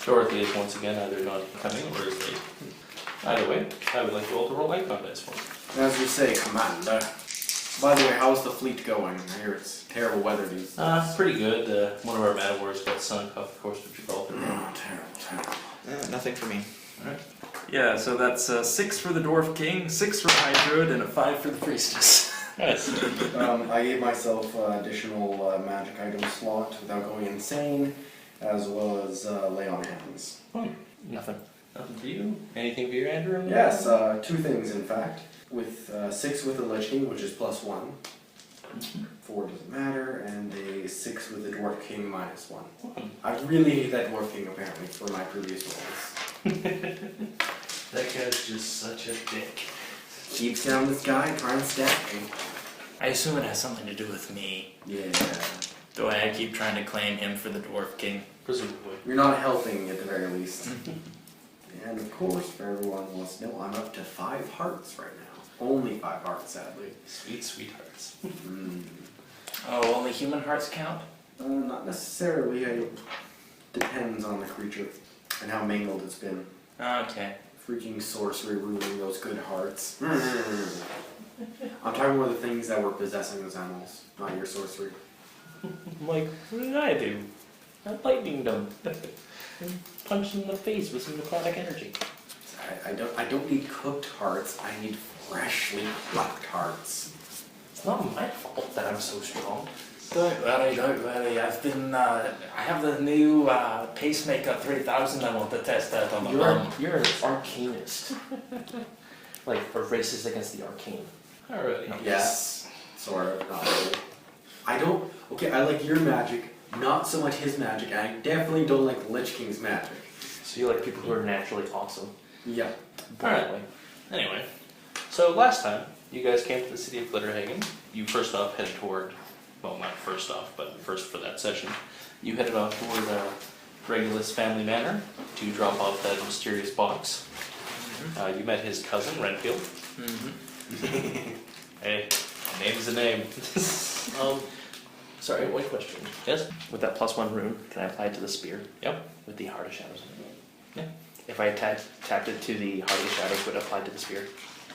Dorothy is once again either not coming or is late. Either way, I would like you all to roll icon dice for me. As you say, Commander. By the way, how's the fleet going? I hear it's terrible weather these days. Pretty good. One of our man of wars got sunk off the coast of Gibraltar. Oh, terrible. Nothing for me. Alright. Yeah, so that's 6 for the Dwarf King, 6 for High Druid, and a 5 for the Priestess. Nice. I gave myself additional magic item slot without going insane, as well as lay on hands. Nothing. Nothing for you? Anything for you, Andrew? Yes, 2 things in fact. With 6 with the Lich King, which is +1. 4 doesn't matter, and a 6 with the Dwarf King -1. I really hate that Dwarf King apparently for my previous rolls. That guy's just such a dick. Keeps down this guy trying to stack me. I assume it has something to do with me. Yeah. The way I keep trying to claim him for the Dwarf King. Presumably. You're not helping at the very least. And of course, for everyone who wants to know, I'm up to 5 hearts right now. Only 5 hearts, sadly. Sweet, sweethearts. Oh, only human hearts count? Not necessarily. It depends on the creature and how mangled it's been. Okay. Freaking sorcery ruining those good hearts. I'm talking about the things that were possessing those animals, not your sorcery. Like, what did I do? I lightninged them. Punched in the face with some necrotic energy. I don't need cooked hearts. I need freshly plucked hearts. It's not my fault that I'm so strong. Don't worry. I have the new pacemaker 3000 I want to test out on the bum. You're an arcanist. Like, or racist against the arcane. Alright. Yes. Sort of, not really. I like your magic, not so much his magic, and I definitely don't like Lich King's magic. So you like people who are naturally awesome. Yeah. Alright. Anyway, so last time you guys came to the city of Glitterhaegan, you first off headed toward, well, not first off, but first for that session, you headed off toward Regulus Family Manor to drop off that mysterious box. You met his cousin, Renfield. Hey, a name's a name. Sorry, one question. Yes? With that +1 rune, can I apply it to the spear? Yep. With the Heart of Shadows in it? Yeah. If I tapped it to the Heart of Shadows, would it apply to the spear?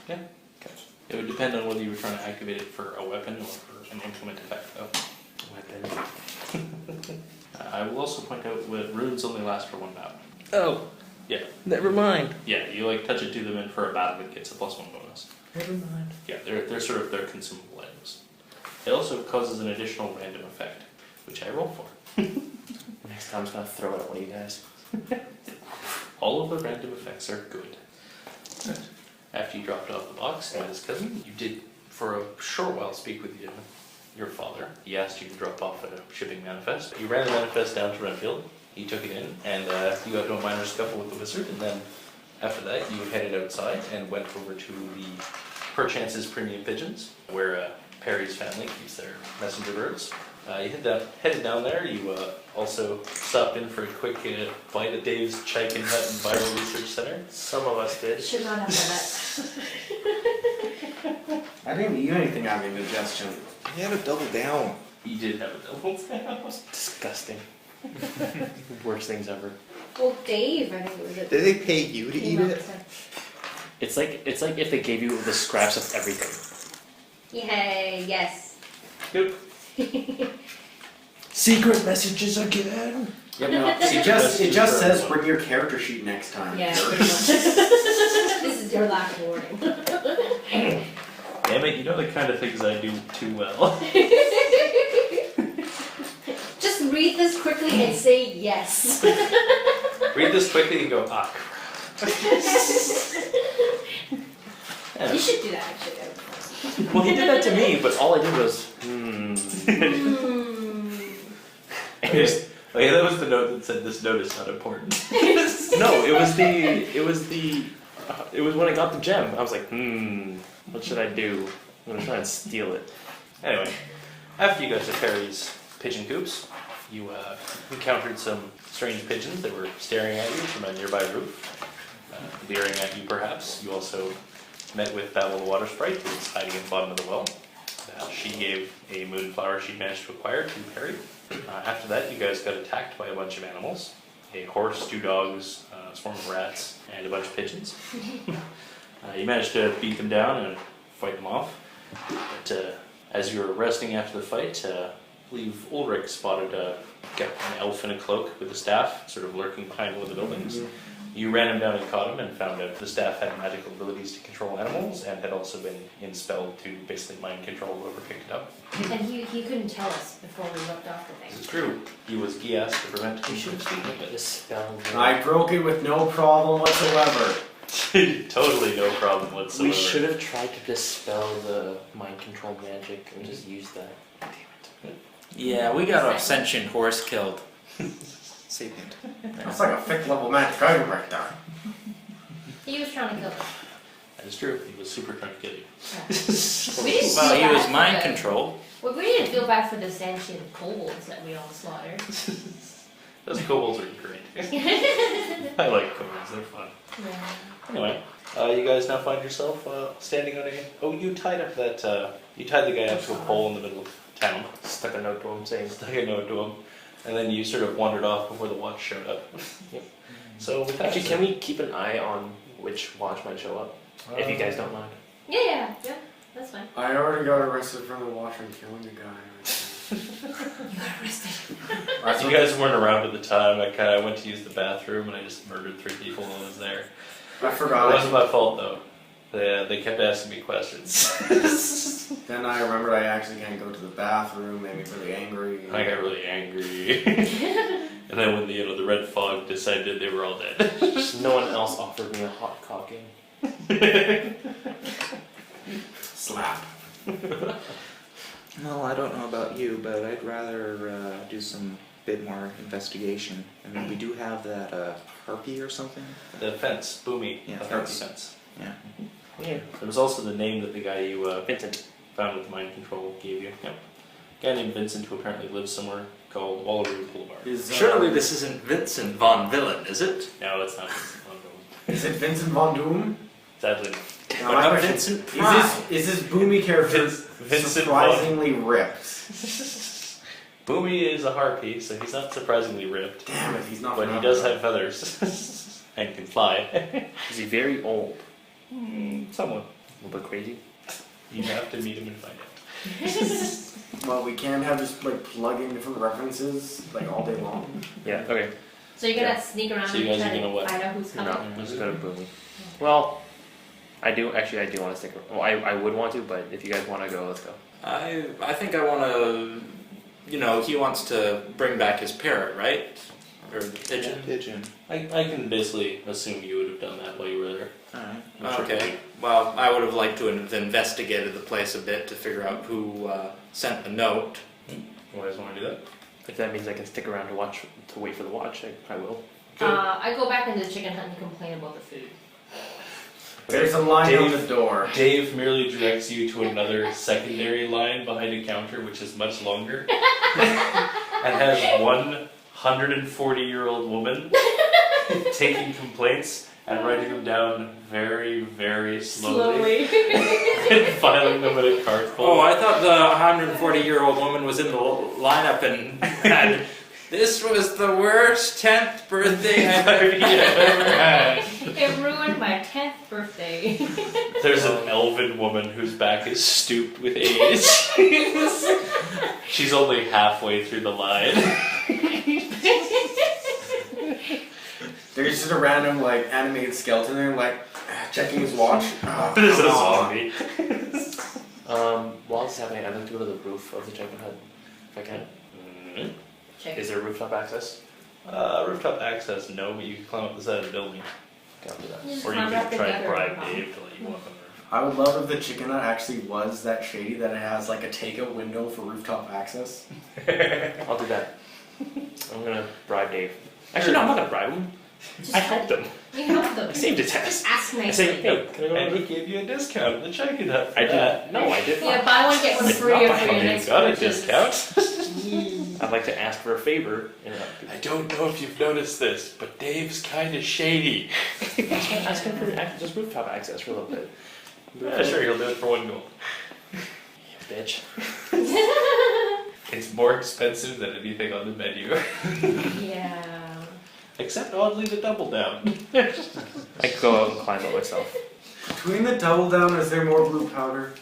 Yeah. Okay. It would depend on whether you were trying to activate it for a weapon or for an implement effect, though. Weapon. I will also point out that runes only last for 1 battle. Oh, Yeah. never mind. Yeah, you like touch it to them and for a battle it gets a +1 bonus. Never mind. Yeah, they're sort of, they're consumable items. It also causes an additional random effect, which I roll for. Next time I'm just gonna throw it at one of you guys. All of the random effects are good. After you dropped off the box and his cousin, you did for a short while speak with your father. He asked you to drop off a shipping manifest. You ran the manifest down to Renfield. He took it in, and you got into a minor scuffle with the wizard, and then after that you headed outside and went over to the Perchance's Premium Pigeons, where Perry's family keeps their messenger birds. You headed down there. You also stopped in for a quick bite at Dave's Chicken Hut and Viral Research Center. Some of us did. Should not have done that. I didn't eat anything out of indigestion. You had to double down. He did have a double down. Disgusting. Worst things ever. Well, Dave, I think it was it. Did they pay you to came eat up it? with It's like if they gave you the scraps of everything. Yay, yes. Good. Secret messages again. Yep, no, it just says bring your character sheet next time. Yeah, pretty much. This is your last warning. Damn it, you know the kind of things I do too well. Just read this quickly and say yes. Read this quickly and go, ah, crap. You should do that actually. Well, he did that to me, but all I did was, Oh yeah, that was the note that said this note is not important. No, it was when I got the gem. I was like, what should I do? I'm gonna try and steal it. Anyway, after you got to Perry's pigeon coops, you encountered some strange pigeons that were staring at you from a nearby roof, leering at you perhaps. You also met with that little water sprite who was hiding at the bottom of the well. She gave a moonflower she managed to acquire to Perry. After that, you guys got attacked by a bunch of animals. a horse, 2 dogs, a swarm of rats, and a bunch of pigeons. You managed to beat them down and fight them off. But as you were resting after the fight, I believe Ulrich spotted an elf in a cloak with a staff, sort of lurking behind one of the buildings. You ran him down and caught him and found out the staff had magical abilities to control animals and had also been inspelled to basically mind control whoever picked it up. And he couldn't tell us before we looked off the This thing. is true. He was Gias to prevent We should have spoken about this spell. I broke it with no problem whatsoever. Totally no problem whatsoever. We should have tried to dispel the mind control magic and just use that. Damn it. Yeah, we got a sentient horse killed. Sapient. That's like a 5th level magic item right there. He was trying to kill us. That is true. He was super trying to kill you. We didn't Well, feel he bad was for mind the- control. Well, we didn't feel bad for the sentient kobolds that we all slaughtered. Those kobolds are great. I like kobolds. They're fun. Yeah. Anyway, you guys now find yourself standing on a... Oh, you tied up that... you tied the guy up to a pole in the middle of town. Stuck a note to him saying, Stuck a note to him. And then you sort of wandered off before the watch showed up. Yep. So with that, actually, can we keep an eye on which watch might show up? If you guys don't mind. Yeah, that's fine. I already got arrested from the watcher and killing a guy. You got arrested. As you guys weren't around at the time, I went to use the bathroom and I just murdered 3 people while I was there. I It forgot. wasn't my fault though. They kept asking me questions. Then I remembered I actually can't go to the bathroom, made me really angry. I got really angry. And then when the red fog decided they were all dead. No one else offered me a hot cocking. Slap. Well, I don't know about you, but I'd rather do some bit more investigation. I mean, we do have that harpy or something. The fence, Boomy, Yeah, the harpy fence. fence. Yeah. Yeah. There was also the name that the guy you Vincent. found with mind control gave you. Yep. A guy named Vincent who apparently lives somewhere called Wallaroo Boulevard. Surely this isn't Vincent von Villain, is it? No, it's not Vincent Von Doom. Is it Vincent Von Doom? Sadly. Now, What my about question- Vincent Prime? Is this Boomy character Vincent surprisingly ripped? Boomy is a harpy, so he's not surprisingly ripped. Damn it, he's not. But he from does Africa. have feathers. And can fly. Is he very old? Somewhat. A little bit crazy? You have to meet him and find out. Well, we can't have just like plug in different references like all day long. Yeah, okay. So you're gonna sneak around So you and guys try are gonna what? to find out who's coming? No, let's go to Boomy. Well, I do want to stick around. Well, I would want to, but if you guys want to go, let's go. I think I want to. You know, he wants to bring back his parrot, right? Or the pigeon. Pigeon. I can basically assume you would have done that while you were there. Alright. I'm sure Okay. Well, I would have liked to have investigated the place a bit to figure out who sent the note. You guys want to do that? If that means I can stick around to wait for the watch, I will. I go back into the chicken hut and complain about the food. There's a line on Dave- the door. Dave merely directs you to another secondary line behind a counter, which is much longer, and has 140-year-old woman taking complaints and writing them down very, very slowly, and filing them in a card Oh, folder. I thought the 140-year-old woman was in the lineup and had. This was the worst 10th birthday I've ever had. It ruined my 10th birthday. There's an elven woman whose back is stooped with age. She's only halfway through the line. There's just a random like animated skeleton there, like checking his watch. This is a Come on. zombie. While this is happening, I'd like to go to the roof of the chicken hut, if I can. Mhm. Check. Is there rooftop access? Rooftop access, no, but you can climb up the side of the building. Okay, I'll do that. Just Or you climb can up the try and gutter, bribe no Dave to let you walk on the roof. I would love if the chicken hut actually was that shady that it has like a takeout window for rooftop access. I'll do that. I'm gonna bribe Dave. Actually, no, I'm not gonna bribe him. Just I helped him. You help them. I saved his ass. Just ask I nicely. say, hey, can I go And to he the gave you a discount at the chicken hut. I did. No, I did Yeah, not. buy one, get one It's free not for my your money, next Got a purchase. discount. I'd like to ask for a favor. I don't know if you've noticed this, but Dave's kind of shady. Ask him for just rooftop access for a little bit. Yeah, sure, he'll do it for 1 gold. Bitch. It's more expensive than anything on the menu. Yeah. Except oddly the double down. I go out and climb it myself. Between the double down, is there more blue powder?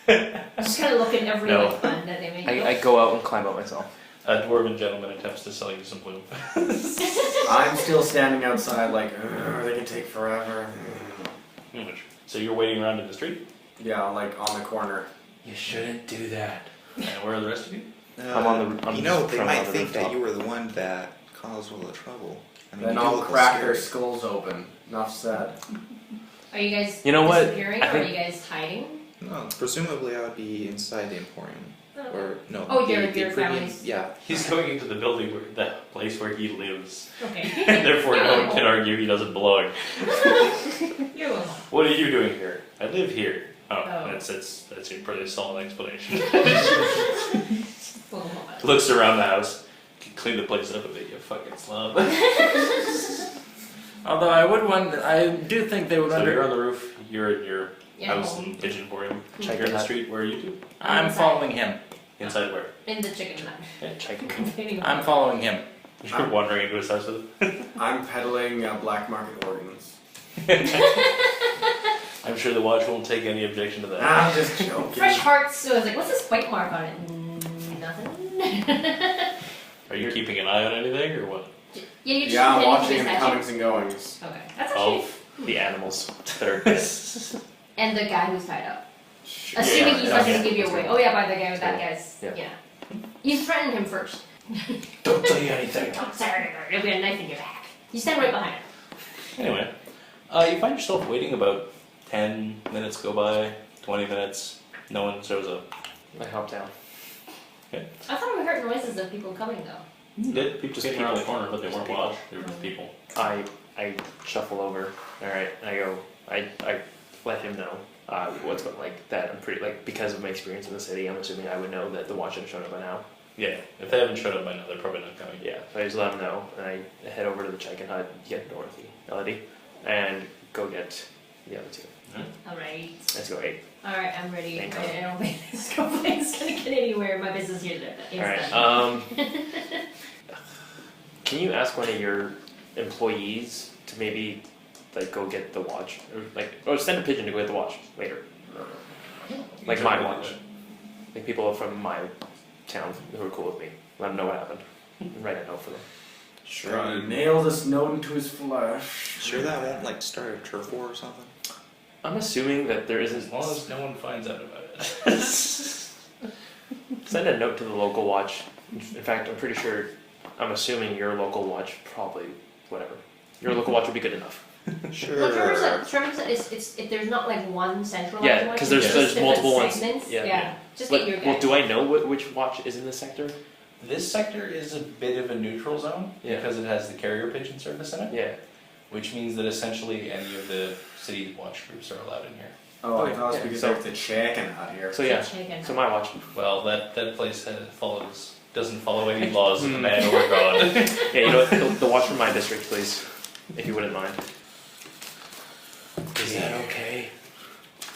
Just kind of look at every No. like fun that they make. I go out and climb out myself. A dwarven gentleman attempts to sell you some bloom. I'm still standing outside like, they can take forever. So you're waiting around in the street? Yeah, like on the corner. You shouldn't do that. And where are the rest of you? I'm on the- I'm you know, just they from might on the think that rooftop. you were the one that caused all the trouble. I mean, Then you I'll look crack their scary. skulls open. Enough said. Are you guys You know what? disappearing I or are think- you guys hiding? No, presumably I would be inside the Emporium. Oh. Or, no. Oh, the, your the premium- family's- Yeah. He's going into the building, where the place where he lives. Okay. And therefore no one can argue he doesn't belong. You're welcome. What are you doing here? I live here. Oh, Oh. that's a pretty solid explanation. Welcome. Looks around the house. Can clean the place up a bit, you fucking slob. Although I do think they would So you're on under. the roof, you're at your Yeah, house home. in Pigeon Emporium. Check You're in the it out. street, where are you two? I'm Inside. following him. Inside where? In the chicken hut. Yeah, Complaining I'm about following him. You're wandering into his house with him. I'm peddling black market organs. I'm sure the watch won't take any objection to that. I'm just joking. Fresh hearts. So I was like, what's this bite mark on it? Nothing. Are you keeping an eye on anything, or what? Yeah, you're just Yeah, I'm pretending to watching be a the statue. comings and goings. Okay, that's actually. Of The animals that are dead. And the guy who's tied up. Sure. Assuming he's not okay. going to give you away. Oh yeah, by the guy with that guy's. Yeah. Yeah. You threatened him first. Don't say anything. Don't say anything. There'll be a knife in your back. You stand right behind him. Anyway, you find yourself waiting about 10 minutes go by, 20 minutes, no one shows up. I hop down. I thought we heard noises of people coming though. You did, people Just came around the people. corner, but they Just weren't people. watched, they were just people. I shuffle over. All right, and I go. I let him know what's going like that. I'm pretty like because of my experience in the city. I'm assuming I would know that the watch had shown up by now. Yeah, if they haven't showed up by now, they're probably not coming. Yeah, so I just let him know, and I head over to the chicken hut, get Dorothy, Elodie, and go get the other two. Alright. Let's go 8. Alright, I'm ready. Thank I don't think this company's gonna get anywhere. My business here is All right. done. Can you ask one of your employees to maybe like go get the watch, or send a pigeon to go get the watch later, like my watch, like people from my town who are cool with me. Let them know what happened. Write a note for them. Sure. Nail this note into his flesh. Sure that won't like start a turf war or something? I'm assuming that there As isn't. long as no one finds out about it. Send a note to the local watch. In fact, I'm pretty sure. I'm assuming your local watch probably whatever. Your local watch would be good enough. Sure. Well, Trevor said it's if there's not like one centralized Yeah, one, 'cause it's there's just different multiple ones. segments. Yeah. Just But, get your guys. well, do I know which watch is in this sector? This sector is a bit of a neutral zone, Yeah. because it has the carrier pigeon service in it, Yeah. which means that essentially any of the city watch groups are allowed in here. Oh, I thought it was Yeah, because so- there's the chicken out here. So yeah. Chicken. So my watch. Well, that place doesn't follow any laws of the man or God. Yeah, you know what? The watch from my district, please, if you wouldn't mind. Is that okay?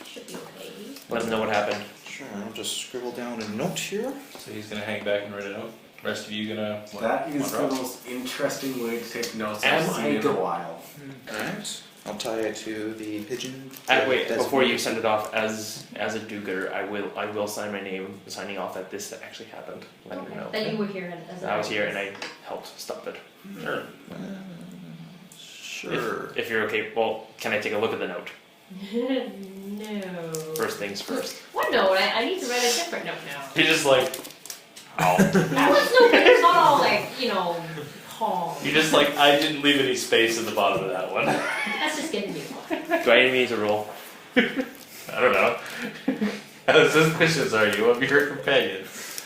Should be okay. Let them know what happened. Sure, I'll just scribble down a note here. So he's gonna hang back and write a note. Rest of you gonna. That is the wander off? most interesting way to take notes Am I've I seen in a go- while. Alright. I'll tie it to the pigeon. Wait, That's before you me. send it off, as a do-gooder, I will sign my name, signing off that this actually happened. Letting them know. That you were here as I was here and I helped stop it. Sure. Sure. If you're okay, well, can I take a look at the note? No. First things first. What note? I need to write a different note now. He's just like. Oh. That was no, it's not all like, calm. You just like, I didn't leave any space in the bottom of that one. That's just getting you. Do I need to roll? I don't know. How suspicious are you of your companions?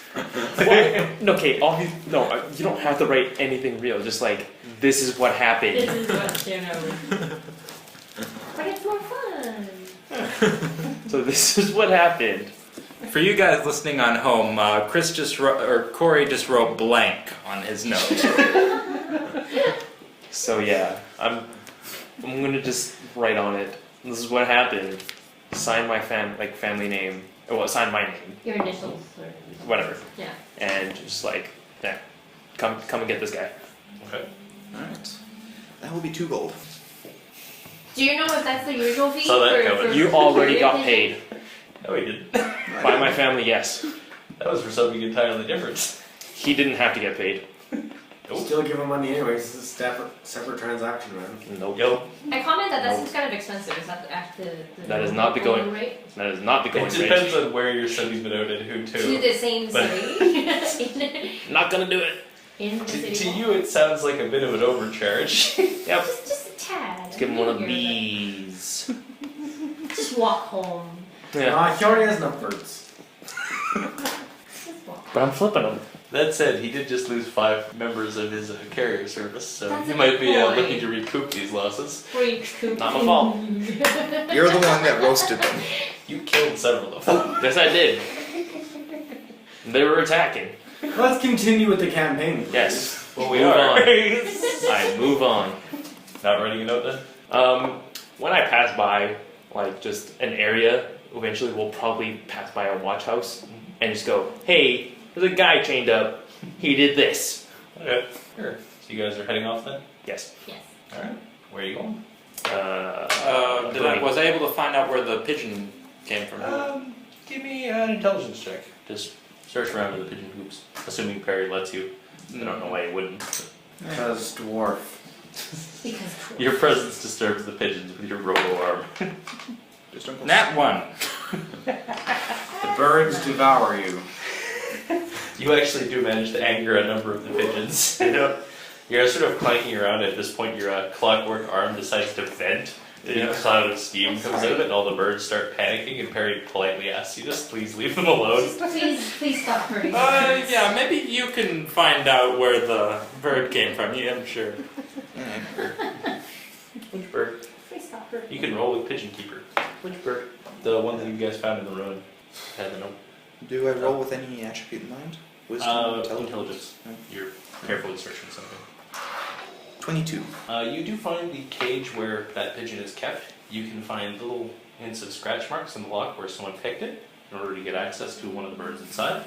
Well, okay, no, you don't have to write anything real. Just like, this is what happened. This is what, But it's more fun. So this is what happened. For you guys listening on home, Corey just wrote blank on his note. So yeah, I'm gonna just write on it. This is what happened. Sign my family name. Well, sign my name. Your initials. Whatever. Yeah. And just like, yeah, come and get this guy. Okay. That will be 2 gold. Do you know if that's the usual fee? Saw that coming. You already got paid. No, he didn't. By my family, yes. That was for something entirely different. He didn't have to get paid. Still give him money anyways. It's a separate transaction, man. Nope. Yo, I commented that seems kind of expensive. Is that the That is not the going rate? That is not the going it rate. depends on where you're sending it out and who To to. the same But- city. Not gonna do it. In the To city. you, it sounds like a bit of an overcharge. Yep. Just a tad. Let's give him one of You're these. like, just walk home. Yeah. He already has enough birds. Just walk. But I'm flipping them. That said, he did just lose 5 members of his carrier service, so That's he a might be good point. looking to recoup these losses. Freak coop. Not my fault. You're the one that roasted them. You killed several of them. Yes, I did. They were attacking. Let's continue with the campaign. please. Yes. Well, we Move are. on. I move on. Not writing a note then? When I pass by, like, just an area, eventually we'll probably pass by a watch house and just go, hey, there's a guy chained up. He did this. Okay. Sure. So you guys are heading off then? Yes. Yes. Alright. Where are you going? Was I able to find out where the pigeon came from? Give me an intelligence check. Just search around for the pigeon hoops. Assuming Perry lets you. I don't know why he wouldn't. Because dwarf. Because Your presence disturbs the pigeons with your robo-arm. Just don't go Nat 1. The birds devour you. You actually do manage to anger a number of the pigeons. You're sort of clanking around. At this point, your clockwork arm decides to vent. A big cloud of steam comes out of it, and all the birds start panicking. And Perry politely asks you just please leave them alone. please stop hurting. Yeah, maybe you can find out where the bird came from. Yeah, I'm sure. Which bird? Please stop hurting. You can roll with Pigeon Keeper. Which bird? The one that you guys found in the road. Had the note. Do I roll with any attribute in mind? Wisdom, Intelligence. You're carefully searching something. 22. You do find the cage where that pigeon is kept. You can find little hints of scratch marks in the lock where someone picked it in order to get access to one of the birds inside.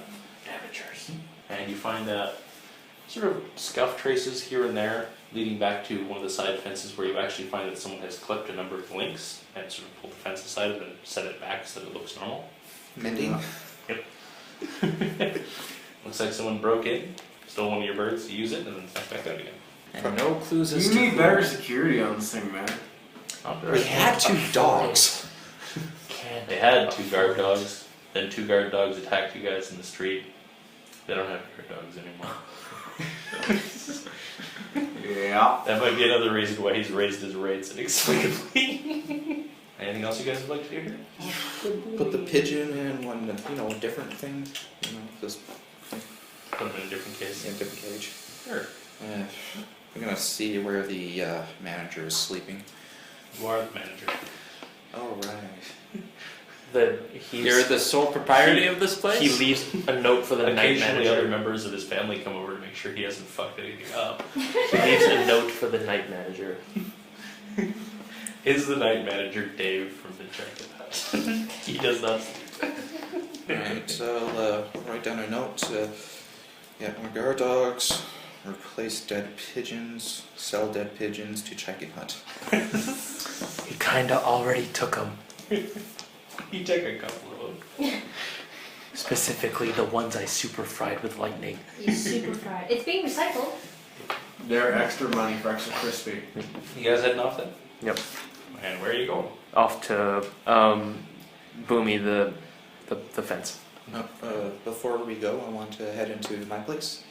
Amateurs. And you find sort of scuff traces here and there leading back to one of the side fences where you actually find that someone has clipped a number of links and sort of pulled the fence aside and then set it back so that it looks normal. Mending. Looks like someone broke in, stole one of your birds to use it, and then sent back out again. And no clues as You to need who. better security on this thing, man. We had 2 dogs. They had 2 guard dogs, then 2 guard dogs attacked you guys in the street. They don't have guard dogs anymore. Yeah. That might be another reason why he's raised his rates inexplicably. Anything else you guys would like to do here? Put the pigeon in one, different thing. Just Put them in a different case. in a different cage. Sure. I'm gonna see where the manager is sleeping. You are the manager. All right. You're the sole proprietor of this place? He leaves a note for the night Occasionally other manager. members of his family come over to make sure he hasn't fucked anything up. He leaves a note for the night manager. Is the night manager Dave from the Jacket Hut? He does not sleep. Alright, so I'll write down a note. Get more guard dogs, replace dead pigeons, sell dead pigeons to Chicken Hut. He kinda already took them. He took a couple of them. Specifically the ones I super fried with lightning. You super fried. It's being recycled. They're extra money for extra crispy. You guys heading off then? Yep. And where are you going? Off to Boomy, the fence. Before we go, I want to head into my place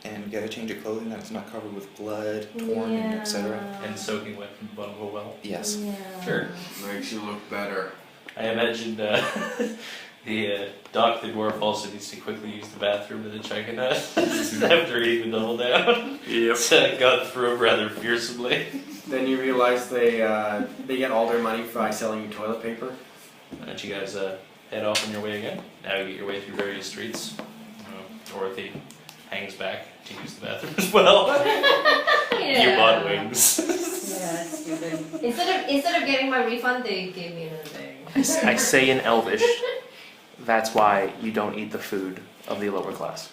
and get a change of clothing that's not covered with blood, torn, and etc. And soaking wet from the bottom of a well? Yes. Yeah. Sure. Makes you look better. I imagine the Doc the Dwarf also needs to quickly use the bathroom in the Chicken Hut after eating the double down. Yep. So got through rather fearsomely. Then you realize they get all their money by selling you toilet paper. And you guys head off on your way again. Navigate your way through various streets. Dorothy hangs back to use the bathroom as well. You bought wings. Yeah, that's stupid. Instead of getting my refund, they gave me another thing. I say in Elvish, that's why you don't eat the food of the lower class.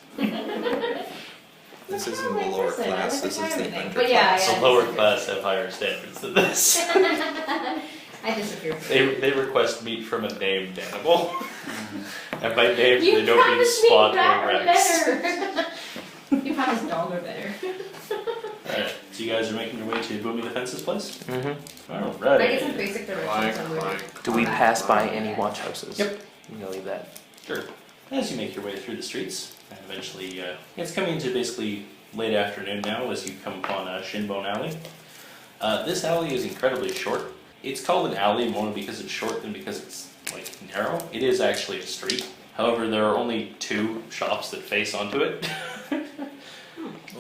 This isn't Oh, the lower interesting. class. That's This is the retirement thing. underclass. But yeah, So lower class have higher standards than this. I disagree. They request meat from a named animal. And by name, You they don't mean promised me Spot rat or or Rex. better. You promised dog or better. Alright, so you guys are making your way to Boomy Defense's place? Mm-hmm. Alright. I get some basic directions on where. Do we pass by any watch houses? Yep. I'm gonna leave that. Sure. As you make your way through the streets, and eventually, it's coming to basically late afternoon now as you come upon Shinbone Alley. This alley is incredibly short. It's called an alley more because it's short than because it's like narrow. It is actually a street. However, there are only 2 shops that face onto it.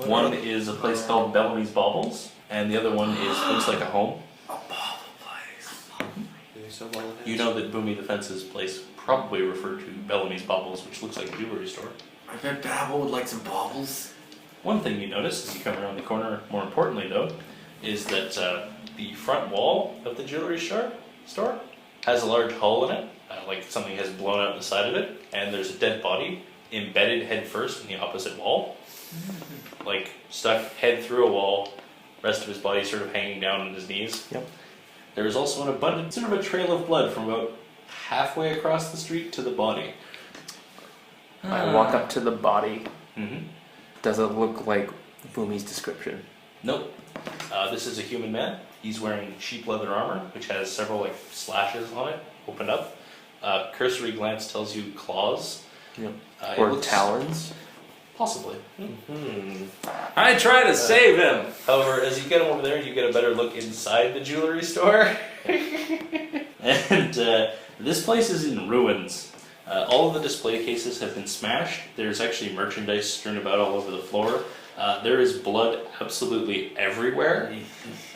One is a place called Bellamy's Baubles, and the other one looks like a home. You know that Boomy Defense's place probably referred to Bellamy's Baubles, which looks like a jewelry store. I bet Babel would like some baubles. One thing you notice as you come around the corner, more importantly though, is that the front wall of the jewelry store has a large hole in it, like something has blown out the side of it, and there's a dead body embedded head first in the opposite wall, like stuck head through a wall, rest of his body sort of hanging down on his knees. Yep. There is also an abundant, sort of a trail of blood from about halfway across the street to the body. I walk up to the body. Mm-hmm. Does it look like Boomy's description? Nope. This is a human man. He's wearing sheep leather armor, which has several like slashes on it, opened up. Cursory glance tells you claws. Yep. It Or looks- talons? Possibly. I try to save him. However, as you get over there, you get a better look inside the jewelry store. And this place is in ruins. All of the display cases have been smashed. There's actually merchandise strewn about all over the floor. There is blood absolutely everywhere.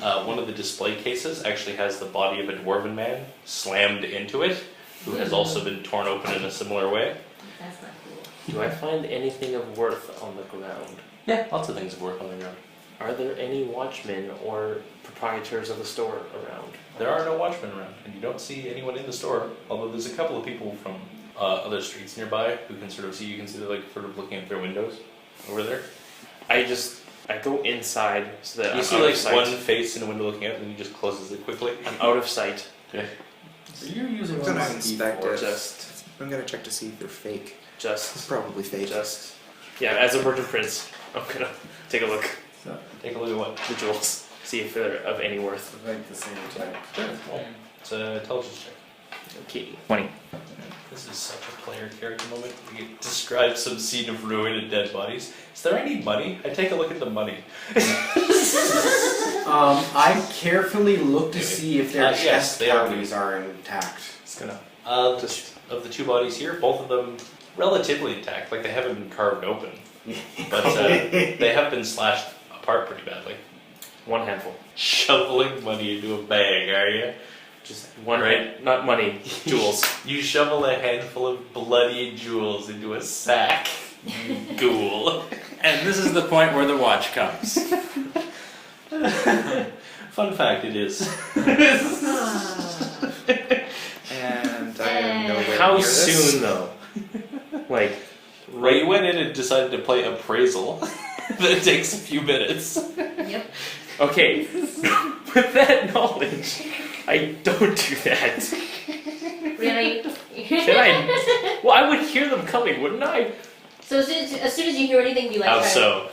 One of the display cases actually has the body of a dwarven man slammed into it, who has also been torn open in a similar way. That's not cool. Do I find anything of worth on the ground? Yeah, lots of things have worked on the ground. Are there any watchmen or proprietors of the store around? There are no watchmen around, and you don't see anyone in the store, although there's a couple of people from other streets nearby who can sort of see, you can see they're like sort of looking at their windows over there. I go inside so that You I'm see out like of sight. one face in a window looking out, and he just closes it quickly. I'm out of sight. Okay. So you're using I'm one gonna of my inspect D4s. it. Just, I'm gonna check to see if they're fake. It's just, probably fake. just. Yeah, as a merchant prince, I'm gonna take a look So, Take a look at what? at the jewels, see if they're of any worth. like the same type. Sure. Well, it's an intelligence check. Okay, 20. This is such a player character moment. You describe some scene of ruin and dead bodies. Is there any money? I take a look at the money. I carefully look to see if their Yes, chest they are. cavities are intact. It's gonna. Just of the 2 bodies here, both of them relatively intact. Like they haven't been carved open, but they have been slashed apart pretty badly. One handful. Shoveling money into a bag, are you? Just one, Right. not money, jewels. You shovel a handful of bloody jewels into a sack. You ghoul. And this is the point where the watch comes. Fun fact, it is. And I am nowhere How near this. soon though? Like, Right, you went in and decided to play appraisal. That takes a few minutes. Yep. okay, with that knowledge, I don't do that. Really? Can I? Well, I would hear them coming, wouldn't I? So as soon as you hear anything, you like How try to so?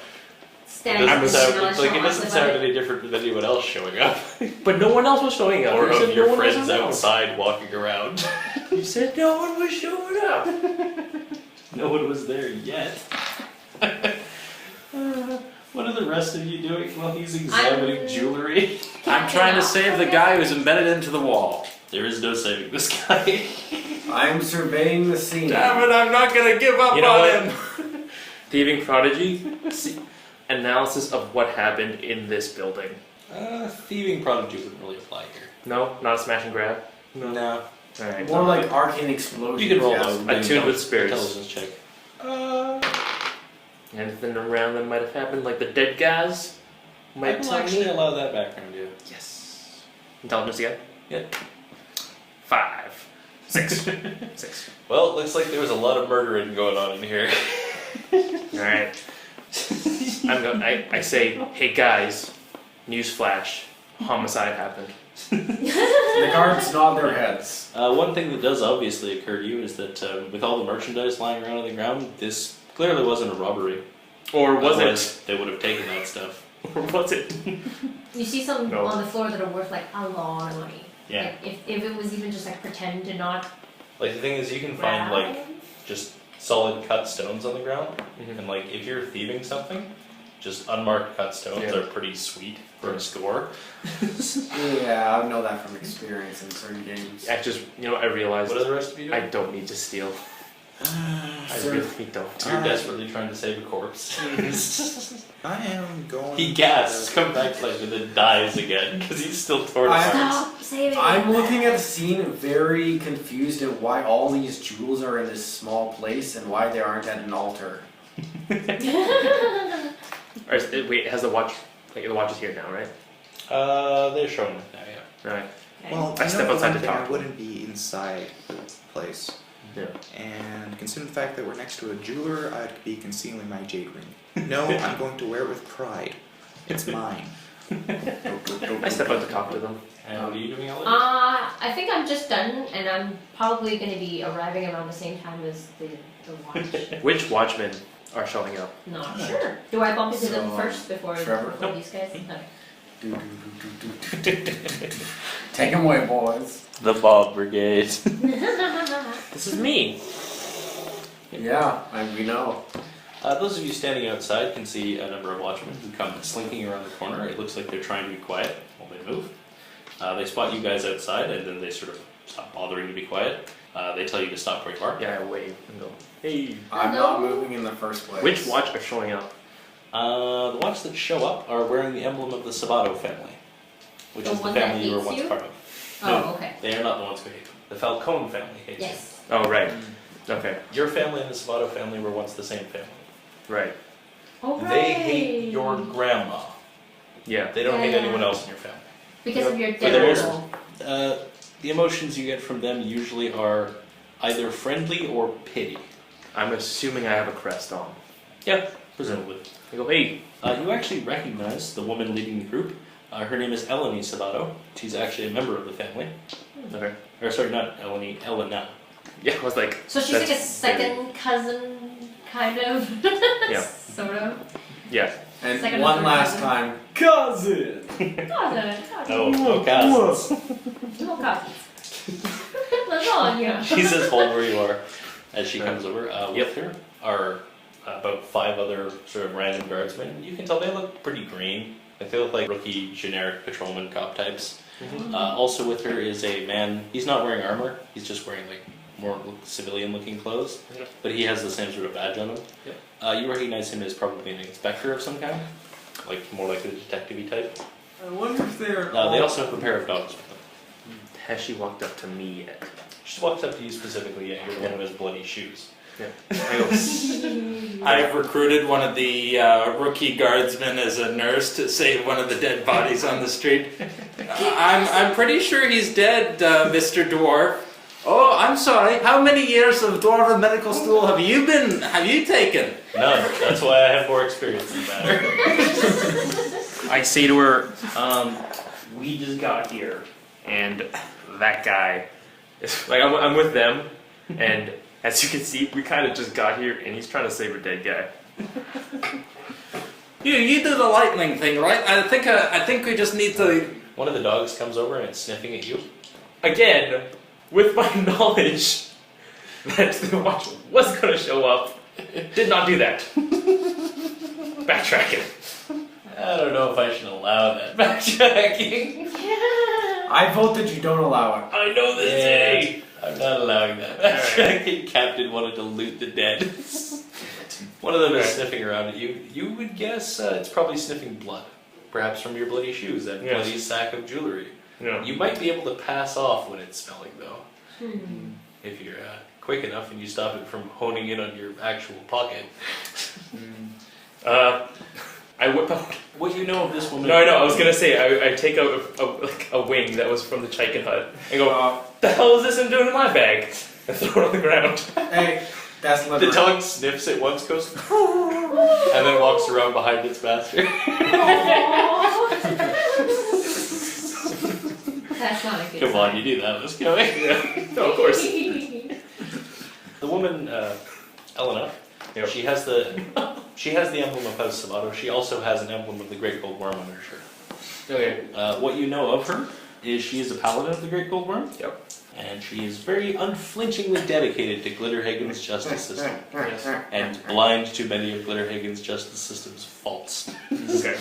stand It up doesn't and sound, like, it nonchalant doesn't about sound it. any different than anyone else showing up. But no one else was showing up. Or You said of your no one was friends around. outside walking around. You said no one was showing up. No one was there yet. What are the rest of you doing while he's examining jewelry? I'm trying to save the guy who's embedded into the wall. There is no saving this guy. I'm surveying the scene. Damn it, I'm not gonna give up You know on what? him. Thieving prodigy. Analysis of what happened in this building. Thieving prodigy wouldn't really apply here. No, not a smash and grab. No. All right. More like arcane explosion. You can roll Yes. a Attuned with spirits. intelligence check. Anything around that might have happened, like the dead guys, I might will tell actually me. allow that background, yeah. Yes. Intelligence again. Yeah. 5, 6, 6. Well, it looks like there was a lot of murdering going on in here. All right. I say, hey guys, newsflash, homicide happened. The guards nod their heads. One thing that does obviously occur to you is that with all the merchandise lying around on the ground, this clearly wasn't a robbery. Or was Otherwise, they would have taken that stuff. it? Or was it? You see some No. on the floor that are worth like a lot of money. Yeah. Like, if it was even just like pretend to not Like the thing is, you can find grab. like just solid cut stones on the ground, Mhm. and like if you're thieving something, just unmarked cut stones Yeah. are pretty sweet for a score. Yeah, I know that from experience in certain games. I just, I realized What are the rest of you I doing? don't need to steal. I Sir. really don't. You're desperately trying to save a corpse. I am going. He gasps, come back to life, and then dies again because he's still torn I- apart. Stop saving. I'm looking at the scene very confused at why all these jewels are in this small place and why they aren't at an altar. Wait, has the watch? Like the watch is here now, right? They're showing it now, yeah. Right. Okay. Well, I I step know outside one to thing, talk. I wouldn't be inside the place. Yeah. And considering the fact that we're next to a jeweler, I'd be concealing my jade ring. No, I'm going to wear it with pride. It's mine. I step out to talk to them. And what are you doing, Ellie? I think I'm just done, and I'm probably going to be arriving around the same time as the watch. Which watchmen are showing up? Not sure. Do I bump into them So, first before Trevor? these guys? Okay. Take them away, boys. The Bob Brigade. This is me. Yeah, we know. Those of you standing outside can see a number of watchmen who come slinking around the corner. It looks like they're trying to be quiet while they move. They spot you guys outside and then they sort of stop bothering to be quiet. They tell you to stop where you are. Yeah, I wave and go, hey. I'm Hello? not moving in the first place. Which watch are showing up? The watch that show up are wearing the emblem of the Sabato family, which The is the one that family you were hates once you? part of. Oh, No. okay. They are not the ones who hate them. The Falcone family hates Yes. Oh, right. Okay, you. Your family and the Sabato family were once the same family. right. Oh, right. They hate your grandma. Yeah. They don't hate Yeah. anyone else in your family. Because of your For the most- devil. The emotions you get from them usually are either friendly or pity. I'm assuming I have a crest on. Yeah, presumably. I go, hey. You actually recognize the woman leading the group. Her name is Eleni Sabato. She's actually a member of the family. Okay. Or sorry, not Eleni, Elena. Yeah, I was like, So she's like a that's second cousin, kind of. Yeah. Sort of. yeah. And Second one or third last cousin. time, cousin. Cousin. No cousins. No cousins. Lasagna. She says, hold where you are. As she Right. comes over, with her are about 5 other sort of random guardsmen. You can tell they look pretty green. Like, they look like rookie generic patrolman cop types. Also with her is a man. He's not wearing armor. He's just wearing like more civilian looking clothes. Yeah. But he has the same sort of badge on him. Yep. You recognize him as probably an inspector of some kind. Like more like a detective-y type. I wonder if they're. They also have a pair of dogs with them. Has she walked up to me yet? She walks up to you specifically, yeah, you're the one who has bloody shoes. I go, I've recruited one of the rookie guardsmen as a nurse to save one of the dead bodies on the street. I'm pretty sure he's dead, Mr. Dwarf. Oh, I'm sorry. How many years of dwarven medical school have you taken? None. That's why I have more experience in the matter. I say to her, we just got here, and that guy is like, I'm with them, and as you can see, we kind of just got here, and he's trying to save a dead guy. You do the lightning thing, right? I think we just need to. One of the dogs comes over and it's sniffing at you. Again, with my knowledge that the watch was going to show up, did not do that. Backtracking. I don't know if I should allow that backtracking. I vote that you don't allow it. I know this Yeah. day. I'm not allowing that. Backtracking. Captain wanted to loot the dead. One of them is sniffing around at you. You would guess it's probably sniffing blood. Perhaps from your bloody shoes, that Yes. bloody sack of jewelry. Yeah. You might be able to pass off when it's smelling, though. If you're quick enough and you stop it from honing in on your actual pocket. I whip out. What you know of this woman... No, I know. I was gonna say I take out a wing that was from the chicken hut and go, "The hell is this I'm doing in my bag?" And throw it on the ground. Hey, That's The liver. dog sniffs it once, goes, and then walks around behind its master. That's not a good Come on, you knew that was coming. No, of course. The woman, Elena, she has the emblem of House Savato. She also has an emblem of the Great Gold Worm on her shirt. Okay. What you know of her is she is a paladin of the Great Gold Worm. Yep. And she is very unflinchingly dedicated to Glitterhaegan's justice system. Yes. And blind to many of Glitterhaegan's justice system's faults. Okay.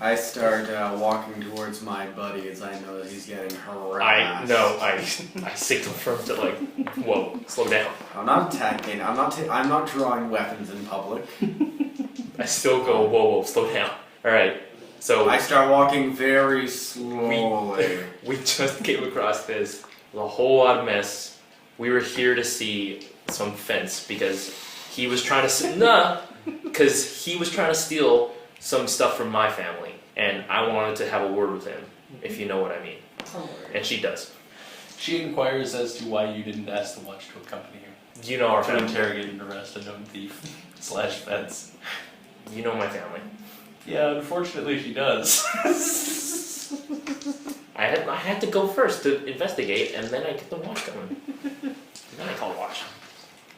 I start walking towards my buddy as I know that he's getting I harassed. signal for him to like, whoa, slow down. I'm not attacking. I'm not drawing weapons in public. I still go, whoa, slow down. All right. So I start walking very slowly. we just came across this. A whole lot of mess. We were here to see some fence because he was trying to because he was trying to steal some stuff from my family, and I wanted to have a word with him, if you know what I mean. And she does. She inquires as to why you didn't ask the watch to accompany her. You know our To family. interrogate and arrest a known thief / fence. You know my family. Yeah, unfortunately she does. I had to go first to investigate, and then I get the watch going. And then I call the watch.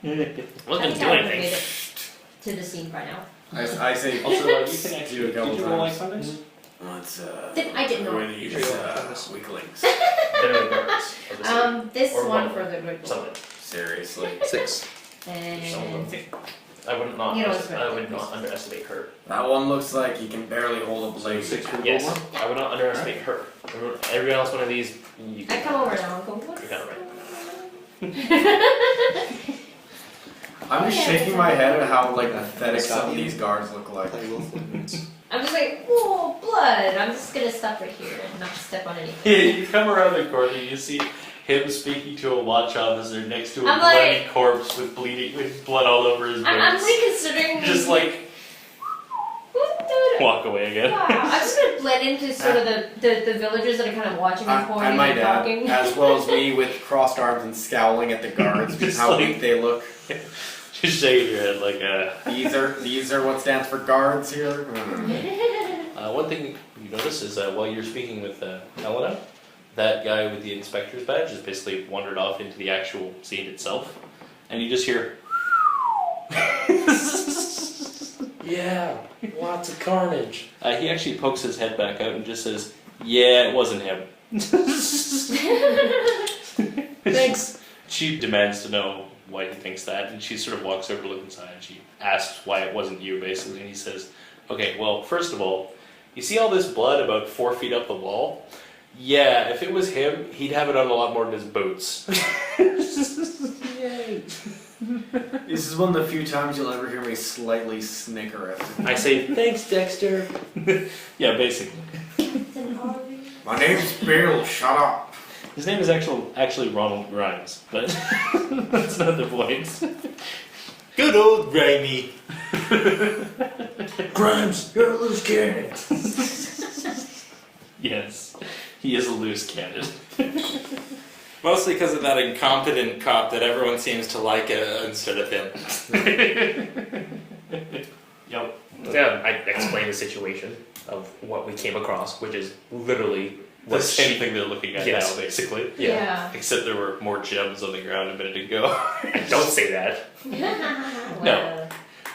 I wasn't I gonna think do I would have anything. made it to the scene by now. I say. Also, you can actually Do a couple did you roll times. like Sundays? Let's I didn't know. Use weaklings. Then regardless of the scene. This Or one one. for the group. Something. Seriously. 6. And I would not. You know what's I would right. not underestimate her. That one looks like he can barely hold a blade. 6 for the Yes, gold one? I would not underestimate her. Every else one of these, you I come over now and go, You what's got it right. I'm just Okay. shaking my head at how like pathetic some of these guards look like. I'm just like, whoa, blood. I'm just gonna stop right here and not step on anything. Yeah, you come around the corner, you see him speaking to a watch officer next to a I'm bloody like- corpse with blood all over his I'm boots. reconsidering. Just like walk away again. Wow, I'm just gonna blend into sort of the villagers that are kind of watching and pointing And my and dad, talking. as well as me, with crossed arms and scowling at the guards because Just how like- weak they look. Just shaking your head like, These are what stands for guards here. One thing you notice is while you're speaking with Helena, that guy with the inspector's badge has basically wandered off into the actual scene itself, and you just hear. Yeah, lots of carnage. He actually pokes his head back out and just says, "Yeah, it wasn't him." Thanks. She demands to know why he thinks that, and she sort of walks over to look inside, and she asks why it wasn't you, basically, and he says, "Okay, well, first of all, you see all this blood about 4 feet up the wall? Yeah, if it was him, he'd have it on a lot more than his boots." Yay. This is one of the few times you'll ever hear me slightly snicker at. I say, thanks, Dexter. Yeah, basically. My name's Bill. Shut up. His name is actually Ronald Grimes, but that's not the point. Good old Grimy. Grimes, you're a loose cannon. Yes, he is a loose cannon. Mostly because of that incompetent cop that everyone seems to like instead of him. Yep. Yeah, I explained the situation of what we came across, which is literally The what same thing they're looking at Yes. now, basically. Yeah. Except there were more gems on the ground a minute ago. Don't say that. No.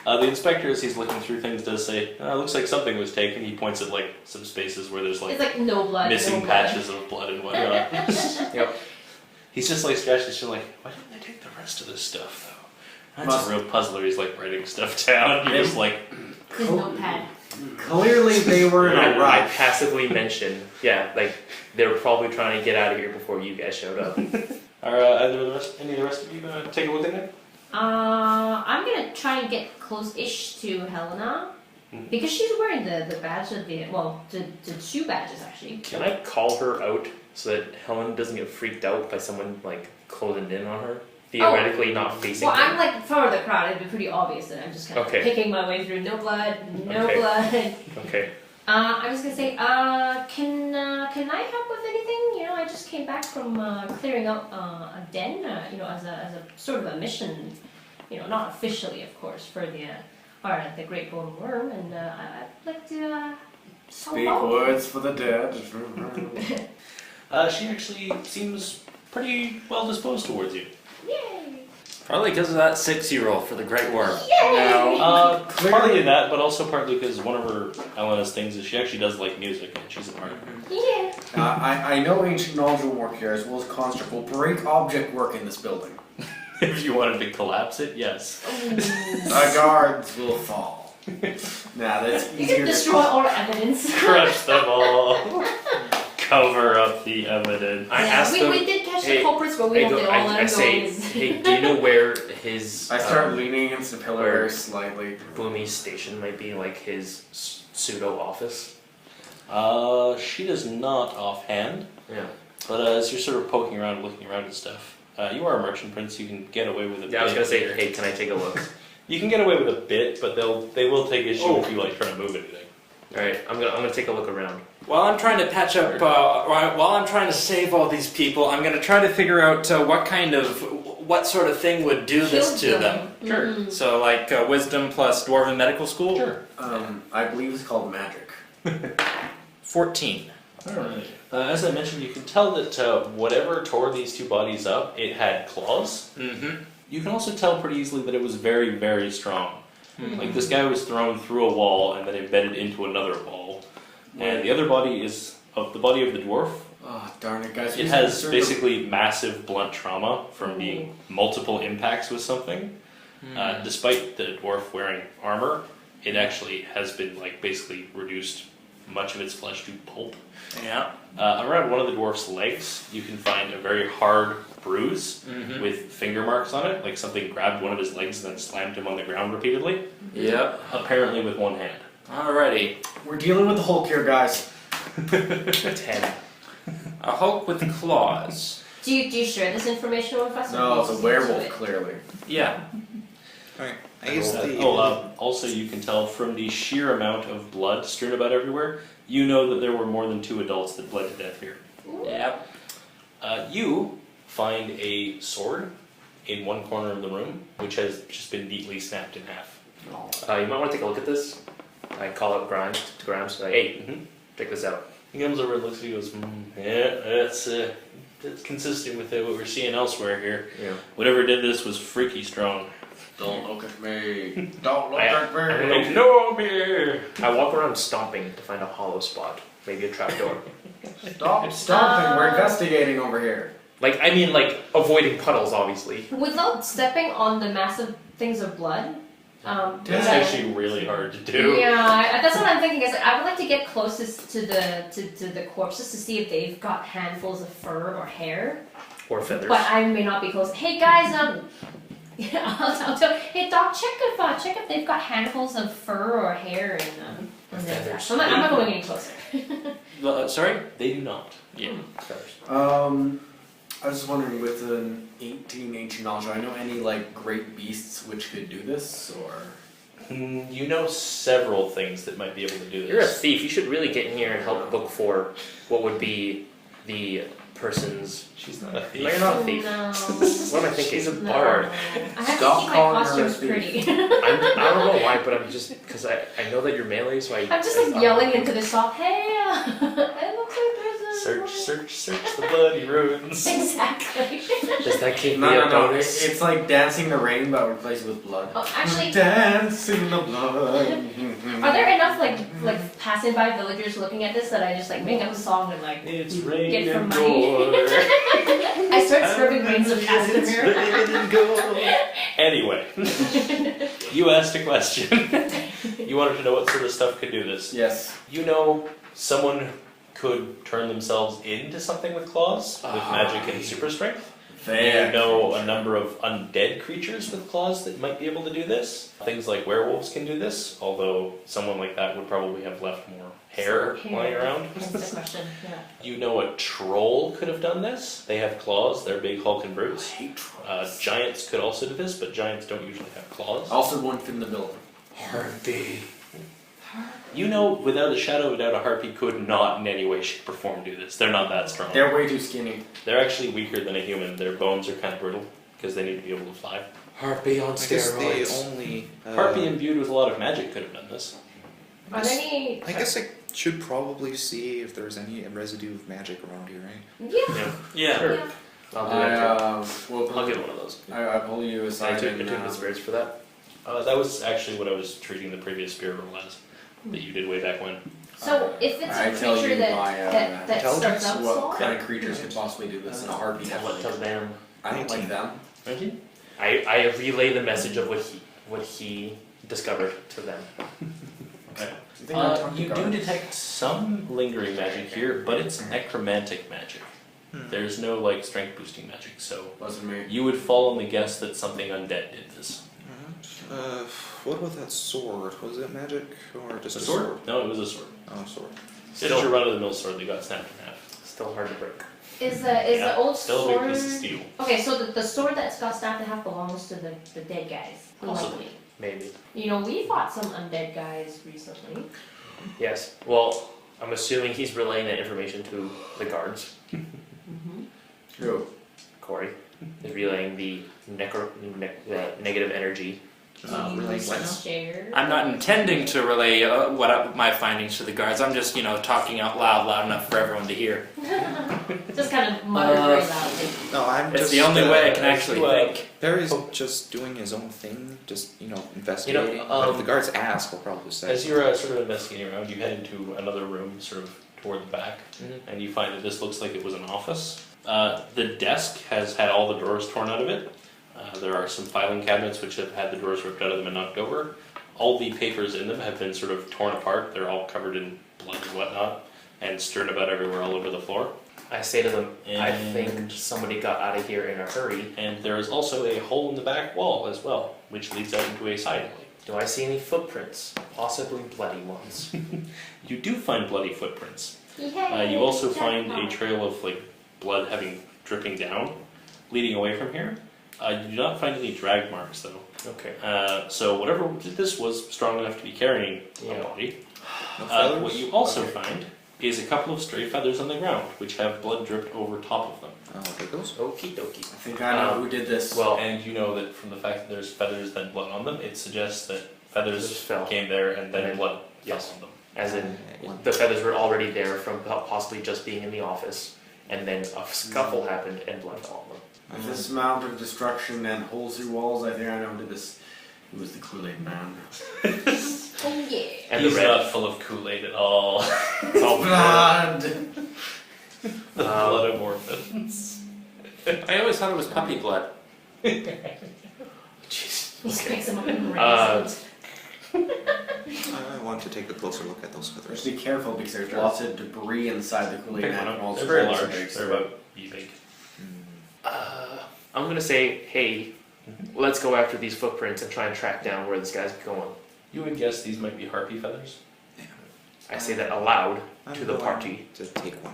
The inspector, as he's looking through things, does say, looks like something was taken. He points at like some spaces where there's like It's like no blood. missing no blood. patches of blood and whatnot. Yep. He's just like scratching his chin like, why didn't they take the rest of this stuff though? That's a real puzzler. He's like writing stuff down. You're just like, There's no pad. Clearly they were in a I rush. passively mentioned, yeah, like they were probably trying to get out of here before you guys showed up. are any of the rest of you gonna take a look at it? I'm gonna try and get close-ish to Helena because she's wearing the badge of the two badges actually. Can I call her out so that Helen doesn't get freaked out by someone like closing in on her? Theoretically not facing Well, her. I'm like far of the crowd. It'd be pretty obvious that I'm just kind of Okay. picking my way through. No blood, no Okay. blood. Okay. I'm just gonna say, can I help with anything? You know, I just came back from clearing out a den. As a sort of a mission. not officially, of course, for the Great Bone Worm, and I'd like to Speak words for the dead. She actually seems pretty well disposed towards you. Yay! Probably because of that 6-year-roll for the Great Worm. Yay! Partly that, but also partly because one of her Elena's things is she actually does like music, and she's a part of it. Yeah. I know ancient knowledge will work here as well as construct will break object work in this building. If you wanted to collapse it, yes. The guards will fall. Nah, that's You easier can to destroy all evidence. Crush them all. Cover up the evidence. I asked we them. did catch hey, the culprits, but we I, don't go, all I, let I him say, go. hey, do you know where his I start leaning against the pillar where- very slightly. Boomy's station might be, like his pseudo office? She does not offhand, Yeah. but as you're sort of poking around, looking around and stuff, you are a merchant prince. You can get away with a bit. Yeah, I was gonna say, here. hey, can I take a look? You can get away with a bit, but they will take issue if you like try to move anything. All right, I'm gonna take a look around. While I'm trying to patch up, while I'm trying to save all these people, I'm going to try to figure out what sort of thing would do this to them. Sure. Mm. So, like wisdom plus dwarven medical school. Sure. I believe it's called magic. 14. Alright. As I mentioned, you can tell that whatever tore these two bodies up, it had claws. Mm-hmm. You can also tell pretty easily that it was very, very strong. Hmm. Like this guy was thrown through a wall and then embedded into another wall. And the other body is of the body of the dwarf. Oh, darn it, guys. It has basically massive blunt trauma from being multiple impacts with something. Despite the dwarf wearing armor, it actually has been basically reduced much of its flesh to pulp. Yeah. Around one of the dwarf's legs, you can find a very hard bruise with finger marks on it, like something grabbed one of his legs and then slammed him on the ground repeatedly. Yep. Apparently with one hand. Alrighty. We're dealing with the Hulk here, guys. 10. A Hulk with claws. Do you share this information with us? No, it's a werewolf, clearly. Yeah. Alright, I guess the... Also you can tell from the sheer amount of blood strewn about everywhere, you know that there were more than 2 adults that bled to death here. Yep. You find a sword in one corner of the room, which has just been neatly snapped in half. You might want to take a look at this. I call out Grimes to Grimes, like, hey, check this out. He comes over and looks at you and goes, yeah, that's consistent with what we're seeing elsewhere here. Yeah. Whatever did this was freaky strong. Don't look at me. Don't look I- at I'm me. gonna- No beer! I walk around stomping to find a hollow spot, maybe a trapdoor. Stop stomping. We're investigating over here. Avoiding puddles, obviously. Without stepping on the massive things of blood. That's then- actually really hard to do. Yeah, that's what I'm thinking. Is I would like to get closest to the corpses to see if they've got handfuls of fur or hair. Or feathers. But I may not be close. Hey guys, I'll tell. Hey Doc, check if they've got handfuls of fur or hair in their Feathers. stuff. I'm not going any closer. Sorry? They do not. Yeah. Feathers. I was just wondering, with an 18 ancient knowledge, do I know any great beasts which could do this, or? You know several things that might be able to do You're a this. thief. You should really get in here and help look for what would be the person's... She's not a No, thief. you're not a thief. No. What am I thinking? She's a No. bard. I have Stop to keep my calling her a costumes thief. pretty. I don't know why, but I'm just... Because I know that you're melee, so I... I'm just I thought- yelling into the shop. Hey, it looks like there's a Search the bloody ruins. Exactly. Does that give me No, a no, bonus? it's like dancing in the rain, but replaced with blood. Oh, actually, Dancing in the blood. are there enough like passing by villagers looking at this that I just make up a song and It's get raining from money? gore. I start serving grains of It's Casimir. raining gore. Anyway, you asked a question. You wanted to know what sort of stuff could do this. Yes. You know someone could turn themselves into something with claws, with magic and super strength. You know a number of undead creatures with claws that might be able to do this. Things like werewolves can do this, although someone like that would probably have left more hair lying around. That's the question. Yeah. You know a troll could have done this. They have claws, they're big hulking I brutes. hate trolls. Giants could also do this, but giants don't usually have claws. Also one fit in the building. Harpy. You know, without a shadow of a doubt, a harpy could not in any way, shape, or form do this. They're not that strong. They're way too skinny. They're actually weaker than a human. Their bones are kind of brittle because they need to be able to fly. Harpy on I guess the steroids. only. Harpy imbued with a lot of magic could have done this. Are there any? I guess I should probably see if there's any residue of magic around here, right? Yeah. Yeah. Sure. Yeah. I'll do that Well, I'll get one of those. I pull you I aside took and the spirits for that. That was actually what I was treating the previous spear roll as, that you did way back when. So if it's I a tell creature you that my, that intelligence? starts out what small, kind of creatures could possibly do this, and a harpy Tell definitely. them. I don't like them. I relay the message of what he discovered to them. Okay. You think I'll talk to You do guards? detect some lingering magic here, but it's necromantic magic. There's no like strength boosting magic, so Wasn't me. you would fall on the guess that something undead did this. What about that sword? Was it magic or just A a sword? No, it was a sword. Oh, sword. It's just your run-of-the-mill sword that got snapped in half. Still hard to break. is the old Still a sword? big piece of steel. Okay, so the sword that's got snapped in half belongs to the dead guys. Possibly. Likely. Maybe. You know, we fought some undead guys recently. Yes. Well, I'm assuming he's relaying that information to the guards. Who? Corey is relaying the negative energy. Really? Use Why the not? share. I'm not intending to relay my findings to the guards. I'm just, talking out loud enough for everyone to hear. Just kind of mutter very loudly. No, I'm It's just. the only way I can actually think. Perry's just doing his own thing, just investigating. But if the guards ask, he'll probably say. As you're sort of investigating around, you head into another room, sort of toward the back, and you find that this looks like it was an office. The desk has had all the drawers torn out of it. There are some filing cabinets which have had the drawers ripped out of them and knocked over. All the papers in them have been sort of torn apart. They're all covered in blood and whatnot, and strewn about everywhere all over the floor. I say to them, I And- think somebody got out of here in a hurry. And there is also a hole in the back wall as well, which leads out into a side alley. Do I see any footprints? Possibly bloody ones. You do find bloody footprints. Yay, You also find a jackpot. trail of blood having dripping down, leading away from here. You do not find any drag marks though. Okay. So whatever did this was strong enough to be carrying Yeah. a body. No feathers? What you also find is a couple of stray feathers on the ground, which have blood dripped over top of them. Oh, take those. Okie dokie. I think I know who did this. Well, And you know that from the fact that there's feathers then blood on them, it suggests that feathers Just fell. came there and then And then- blood yes. fell on them. as in, the feathers were already there from possibly just being in the office, and then a scuffle happened and blood fell on them. With this amount of destruction and holes through walls, I think I know who did this. It was the Kool-Aid man. Oh yeah. And He's the red. not full of Kool-Aid at all. Blood! Blood of orphans. I always thought it was puppy blood. Jeez. He sticks him up in Uh, raisins. I want to take a closer look at those feathers. Just be careful because there's lots of debris inside the Kool-Aid Pick man. one and up. all They're sorts very of large. things. They're about big. I'm gonna say, hey, let's go after these footprints and try and track down where this guy's going. You would guess these might be harpy feathers? I say that aloud I'm to the going party. to take one.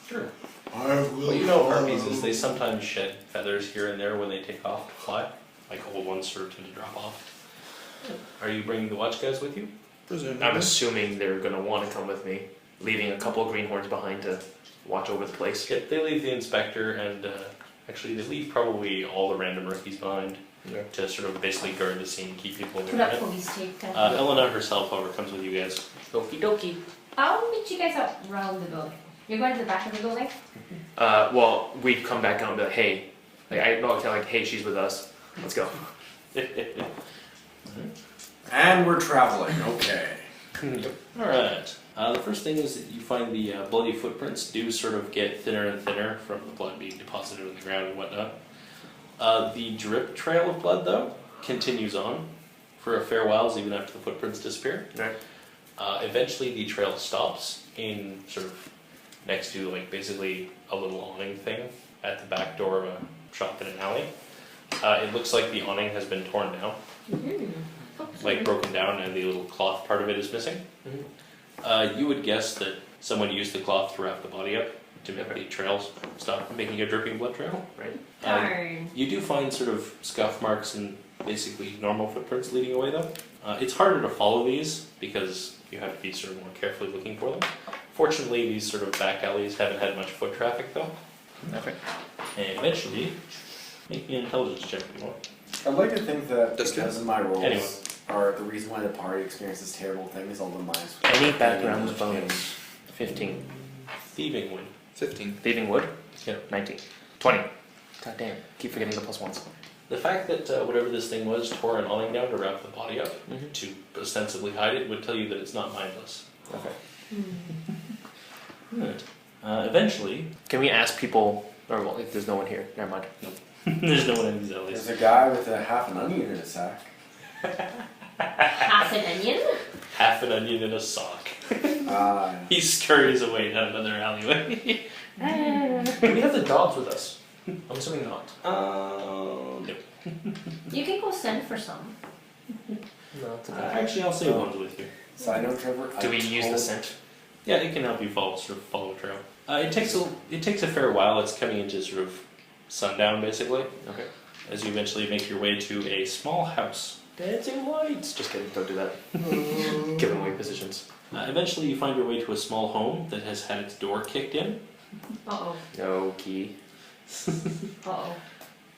Sure. I will. Well, you know harpies is they sometimes shed feathers here and there when they take off to fly. Like old ones sort of tend to drop off. Are you bringing the watch guys with you? Presumably. I'm assuming they're gonna want to come with me, leaving a couple of greenhorns behind to watch over the place. Yeah, they leave the inspector and actually they leave probably all the random rookies behind to sort of basically guard the scene, keep people away Put from up it. police tape. Kind of. Elena herself, however, comes with you guys. Okie dokie. I'll meet you guys up around the building. You're going to the back of the building? Well, we'd come back out and be like, hey, hey, she's with us. Let's go. And we're traveling. Okay. Alright. The first thing is that you find the bloody footprints do sort of get thinner and thinner from the blood being deposited on the ground and whatnot. The drip trail of blood, though, continues on for a fair while, even after the footprints disappear. Right. Eventually, the trail stops in sort of next to, basically a little awning thing at the back door of a shop in an alley. It looks like the awning has been torn down, broken down, and the little cloth part of it is missing. You would guess that someone used the cloth to wrap the body up to make the trails stop making a dripping blood trail. Right. Darn. You do find sort of scuff marks and basically normal footprints leading away though. It's harder to follow these because you have to be sort of more carefully looking for them. Fortunately, these sort of back alleys haven't had much foot traffic though. Okay. And eventually, make me an intelligence check if you want. I'd like to think that That's because of my roles Anyway. are the reason why the party experiences this terrible thing is all the mice. Any background bonus? 15. Thieving win. 15. Thieving wood? Yeah. 19. 20. God damn. Keep forgetting the plus ones. The fact that whatever this thing was tore an awning down to wrap the body up Mhm. to ostensibly hide it would tell you that it's not mindless. Okay. Right. Eventually, Can we ask people, or well, if there's no one here, never mind. there's no one in these alleys. There's a guy with a half an onion in his sack. Half an onion? Half an onion in a sock. Ah, He scurries away down another alleyway. Do we have the dogs with us? I'm assuming not. No. You can go send for some. No, it's Actually, I'll say one's with you. side note, Trevor. Do I we use the told- scent? Yeah, it can help you follow a trail. It takes a fair while. It's coming into sort of sundown, basically, Okay. as you eventually make your way to a small house. Dancing lights! Just kidding, don't do that. Giving away positions. Eventually, you find your way to a small home that has had its door kicked in. Uh-oh. No key. Uh-oh.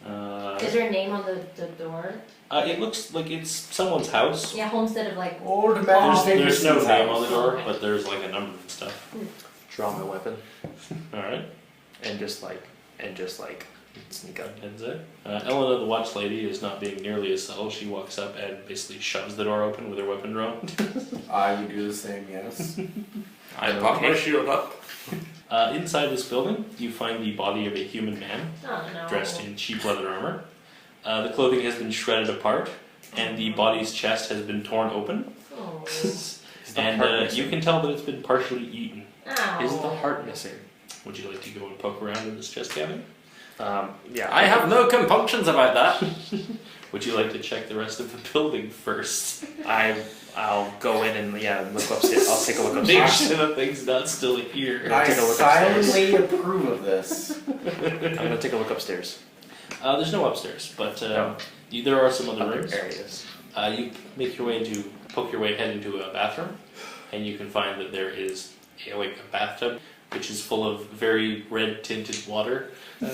Uh, Is there a name on the door? it looks like it's someone's house. Yeah, homestead of like... Old man. There's no name on the door, Okay. but there's like a number and stuff. Draw my weapon. Alright, And just like sneak up. heads out. Elena, the watch lady, is not being nearly as subtle. She walks up and basically shoves the door open with her weapon drawn. I would do the same, yes. I pop my shield up. Inside this building, you find the body of a human man Oh no. dressed in cheap leather armor. The clothing has been shredded apart, and the body's chest has been torn open. Oh. And you can tell that it's been partially eaten. Ow. Is the heart missing? Would you like to go and poke around in this chest cavity? Yeah. I have no compunctions about that. Would you like to check the rest of the building first? I'll go in and look upstairs. I'll take a look Make upstairs. sure the thing's not still here. I take a look upstairs. silently approve of this. I'm gonna take a look upstairs. There's no upstairs, but No. there are some other Other rooms. areas. You poke your way head into a bathroom, and you can find that there is a bathtub, which is full of very red tinted water. I'm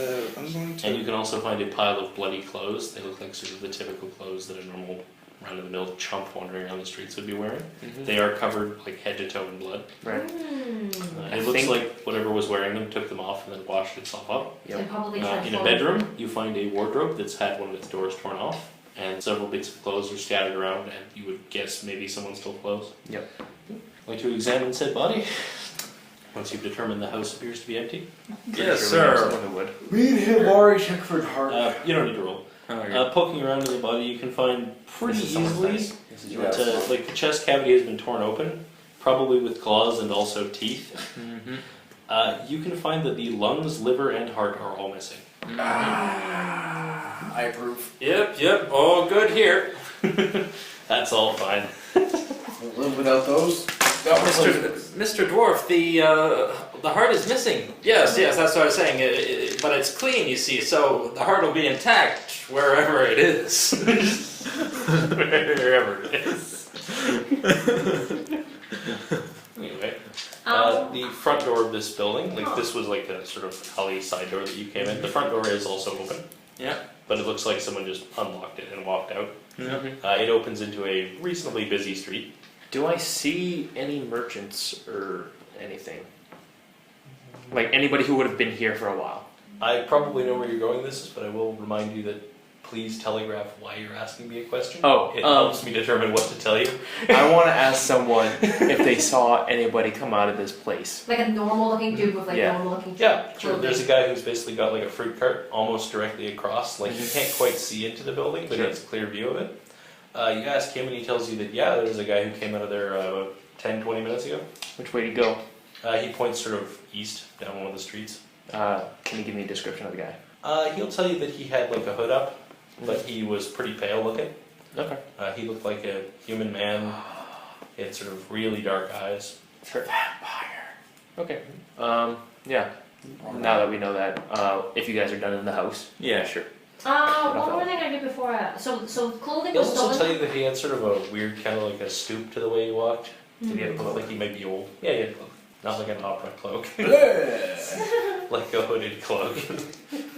going And you to. can also find a pile of bloody clothes. They look like sort of the typical clothes that a normal run-of-the-mill chump wandering around the streets would be wearing. They are covered like head to toe in blood. Right. Mm. I It looks think- like whatever was wearing them took them off and then washed itself up. They Yep. probably In a transformed. bedroom, you find a wardrobe that's had one of its doors torn off, and several bits of clothes are scattered around, and you would guess maybe someone stole clothes. Yep. Like to examine said body. Once you've determined the house appears to be empty, Yes, Pretty sure we know sir. someone who would. Me and him already checked for heart. you don't need to roll. Poking around in the body, you can find pretty This is someone's easily dice. This is Yeah. yours. that like the chest cavity has been torn open, probably with claws and also teeth. Mm-hmm. You can find that the lungs, liver, and heart are all missing. I approve. Yep, all good here. That's all fine. We'll live without those. Mr. Dwarf, the heart is missing. Yes, that's what I was saying. But it's clean, you see, so the heart will be intact wherever it is. Wherever it is. Anyway, the front door of this building, like this was like a sort of alley side door that you came in. The front door is also open. Yeah. But it looks like someone just unlocked it and walked out. Mhm. It opens into a reasonably busy street. Do I see any merchants or anything? Like anybody who would have been here for a while? I probably know where you're going with this, but I will remind you that please telegraph why you're asking me a question. Oh, It helps me determine what to tell you. I want to ask someone if they saw anybody come out of this place. Like a normal looking dude with like Yeah. normal looking Yeah, sure. clothing. There's a guy who's basically got like a fruit cart almost directly across. Like you can't quite see into the building, but Sure. it's a clear view of it. You ask him and he tells you that, yeah, there's a guy who came out of there about 10, 20 minutes ago. Which way to go? He points sort of east down one of the streets. Can you give me a description of the guy? He'll tell you that he had like a hood up, but he was pretty pale looking. Okay. He looked like a human man. He had sort of really dark eyes. Sure. Vampire. Okay. Yeah. Now that we know that, if you guys are done in the house. Yeah, sure. One more thing I did before. So clothing He'll was also stolen. tell you that he had sort of a weird kind of like a stoop to the way he walked. Did he have a Looked cloak? like he might be old. Yeah, he had a cloak. Not like an opera cloak. Yeah. Like a hooded cloak.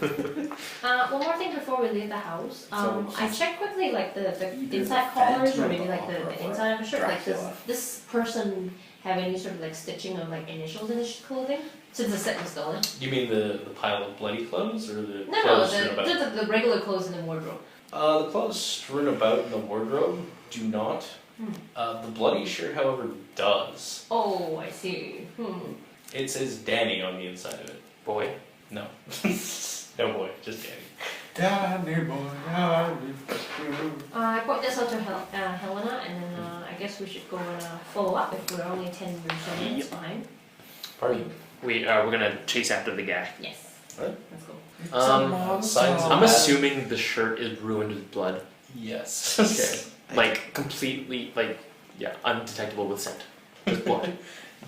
One more thing before we leave the house. So- I checked quickly, like the You did inside collars or Phantom maybe like Opera the or inside of a shirt. Like Dracula. this person have any sort of like stitching of like initials in his clothing since the set was stolen? You mean the pile of bloody clothes or the No, clothes strewn about? the regular clothes in the wardrobe. The clothes strewn about in the wardrobe do not. Hmm. The bloody shirt, however, does. Oh, I see. It says Danny on the inside of it. Boy. No. No boy, just Danny. Danny boy, Danny. I brought this out to Helena, and then I guess we should go and follow up if we're only 10 or so minutes behind. Pardon? We're gonna chase after the guy. Yes. What? Let's go. Signs of I'm bad- assuming the shirt is ruined with blood. Yes. Okay. Like completely, like undetectable with scent. Just blood.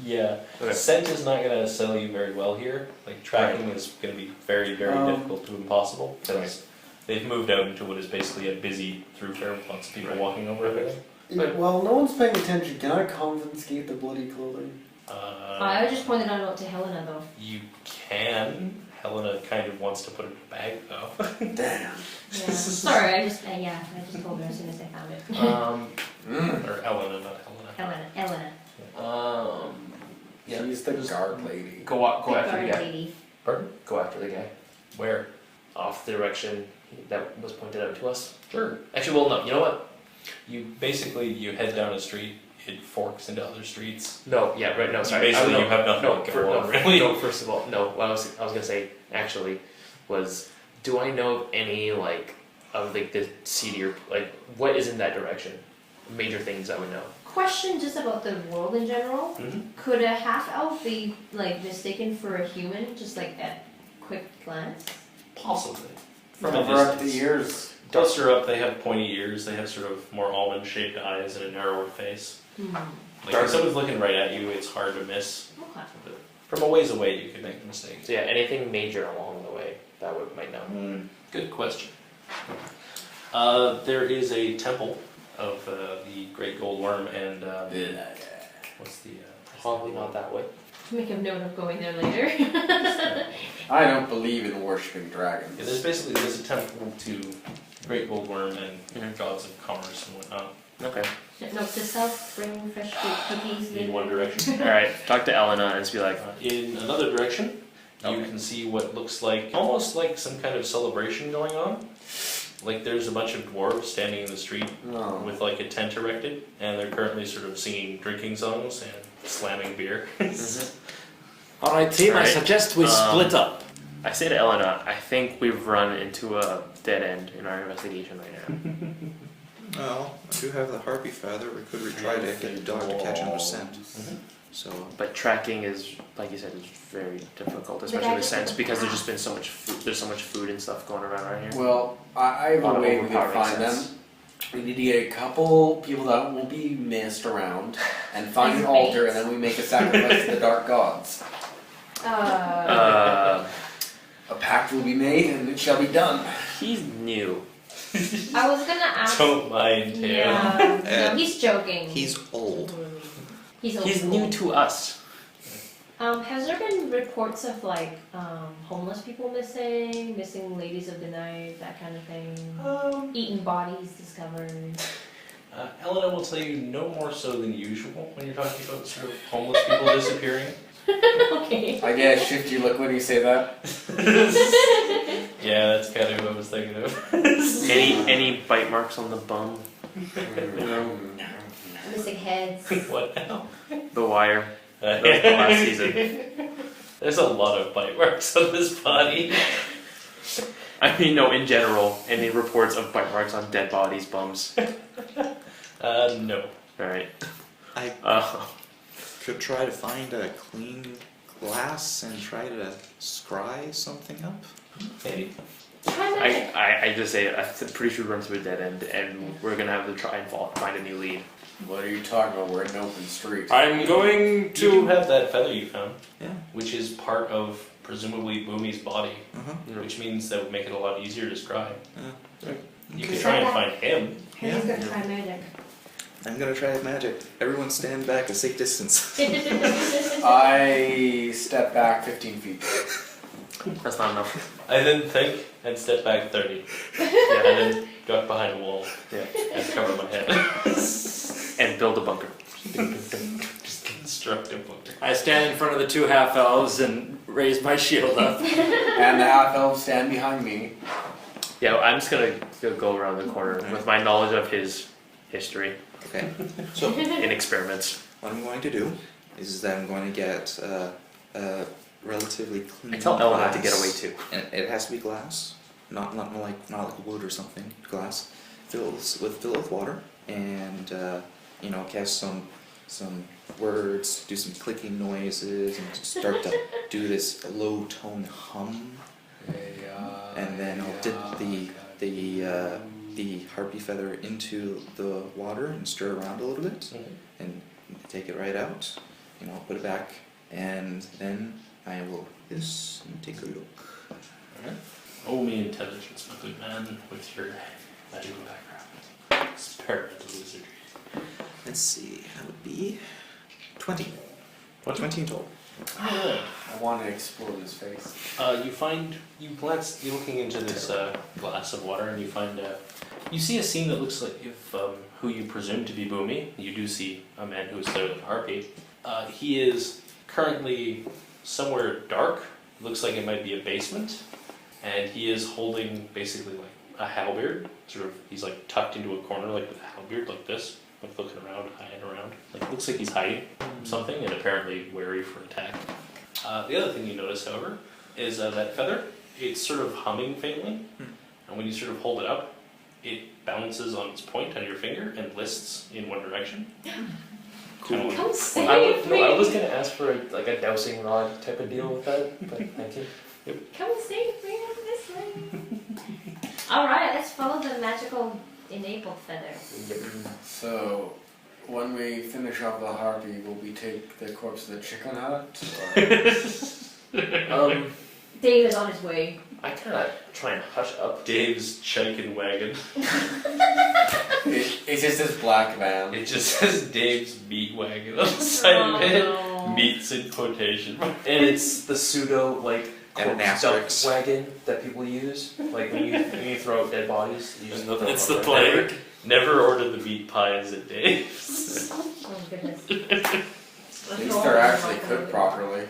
Yeah. Okay. Scent is not going to sell you very well here. Like tracking is going to be very, very difficult to impossible because they've moved out into what is basically a busy thoroughfare with lots of people walking over everything. Well, no one's paying attention. Can I confiscate the bloody clothing? I just pointed out a note to Helena though. You can. Helena kind of wants to put it in a bag though. Damn. Yeah. Sorry, I just told her as soon as I found it. Or Elena, not Helena. Elena. Yeah. She's the guard lady. Go after the Guard guy. lady. Pardon? Go after the guy. Where? Off the direction that was pointed out to us. Sure. Actually, well, no. You know what? You head down a street. It forks into other streets. No. Yeah. Right. No. Sorry. Basically, no, you have nothing no, to for, go no, on, really. no. First of all, no. What I was gonna say actually was, do I know of any of the seedier what is in that direction? Major things I would know. Question just about the world in general. Mm-hmm. Could a half elf be mistaken for a human, just at quick glance? Possibly. From Cover a up the distance. ears. Dust are up, they have pointy ears, they have sort of more almond-shaped eyes and a narrower face. Like if someone's looking right at you, it's hard to miss. Okay. But from a ways away, you could make a mistake. So yeah, anything major along the way that might know. Good question. There is a temple of the Great Gold Worm and what's the Probably not that way. Make a note of going there later. I don't believe in worshipping dragons. Yeah, there's a temple to Great Gold Worm and gods of commerce and whatnot. Okay. Note to self: bring fresh fruit cookies. In later. one direction. All right. Talk to Elena and just be like, In another direction, you Okay. can see what looks like almost like some kind of celebration going on. Like there's a bunch of dwarves standing in the street No. with like a tent erected, and they're currently sort of singing drinking songs and slamming beer. All right, team. I Alright. suggest we split up. I say to Elena, I think we've run into a dead end in our investigation right now. Well, I do have the harpy feather. We could try to get a dog to catch another scent. So But tracking is, like you said, is very difficult, especially guy with just scents, didn't because there's pass. just been so much food. There's so much food and stuff going around right here. Well, I have A lot a of way we can overpowering find sense. them. We need to get a couple people that will be missed around and find As an altar, bait. and then we make a sacrifice to the dark gods. A pact will be made, and it shall be done. He's new. I was gonna ask. Don't mind him. Yeah. No, he's joking. he's old. He's old He's school. new to us. Has there been reports of homeless people missing ladies of the night, that kind of thing? Eaten bodies discovered. Elena will tell you no more so than usual when you're talking about sort of homeless people disappearing. Okay. I get a shifty look when you say that. Yeah, that's kind of what I was thinking of. Any bite marks on the bum? Missing heads. What now? The wire. That was the last season. There's a lot of bite marks on this body. I mean, no, in general, any reports of bite marks on dead bodies, bums. No. Alright. I could try to find a clean glass and try to scry something up. Maybe. Try magic. I just say, I'm pretty sure we run to a dead end, and we're gonna have to try and find a new lead. What are you talking about? We're in an open street. I'm going You do to. have that feather you found, Yeah. which is part of presumably Boomy's body, Uh-huh. which means that would make it a lot easier to scry. Yeah. You can try and find him. Henry's gonna try magic. I'm gonna try magic. Everyone stand back a safe distance. I step back 15 feet. That's not enough. I then think and step back 30. Yeah. And then duck behind a wall Yeah. and cover my head. And build a bunker. Just construct a bunker. I stand in front of the two half elves and raise my shield up. And the half elves stand behind me. Yeah, I'm just gonna go around the corner with my knowledge of his history Okay. So in experiments. what I'm going to do is that I'm going to get relatively clean I tell Ellen not to get glass. away too. And it has to be glass, not like wood or something. Glass, fill it with water, and cast some words, do some clicking noises, and start to do this low tone hum. And then I'll dip the harpy feather into the water and stir around a little bit, and take it right out. Put it back, and then I will this and take a look. Roll me intelligence, my good man, with your magical background. Experimental wizardry. Let's see, that would be 20. 20 in total. Alright. I want to explode his face. You're looking into this glass of water, and you see a scene that looks like if who you presume to be Boomy. You do see a man who is clearly a harpy. He is currently somewhere dark. Looks like it might be a basement, and he is holding basically like a halberd. He's like tucked into a corner, like with a halberd, like this, like looking around, hiding around. Like looks like he's hiding something, and apparently wary for attack. The other thing you notice, however, is that feather. It's sort of humming faintly, and when you sort of hold it up, it bounces on its point on your finger and lists in one direction. Cool. Come save I was me! gonna ask for a dowsing rod type of deal with that, but thank you. Come save me this way! Alright, let's follow the magical enabled feather. So, when we finish off the harpy, will we take the corpse of the chicken hut? Dave is on his way. I kinda try and hush up. Dave's chicken wagon. It's just this black van. It just says Dave's meat wagon on the side of it. no. Meats in quotation. And it's the pseudo And an corpse dump asterisk. wagon that people use. Like when you throw out dead bodies, you just throw them It's out the there. plague. Never order the meat pies at Dave's. Oh goodness. At least they're actually cooked properly.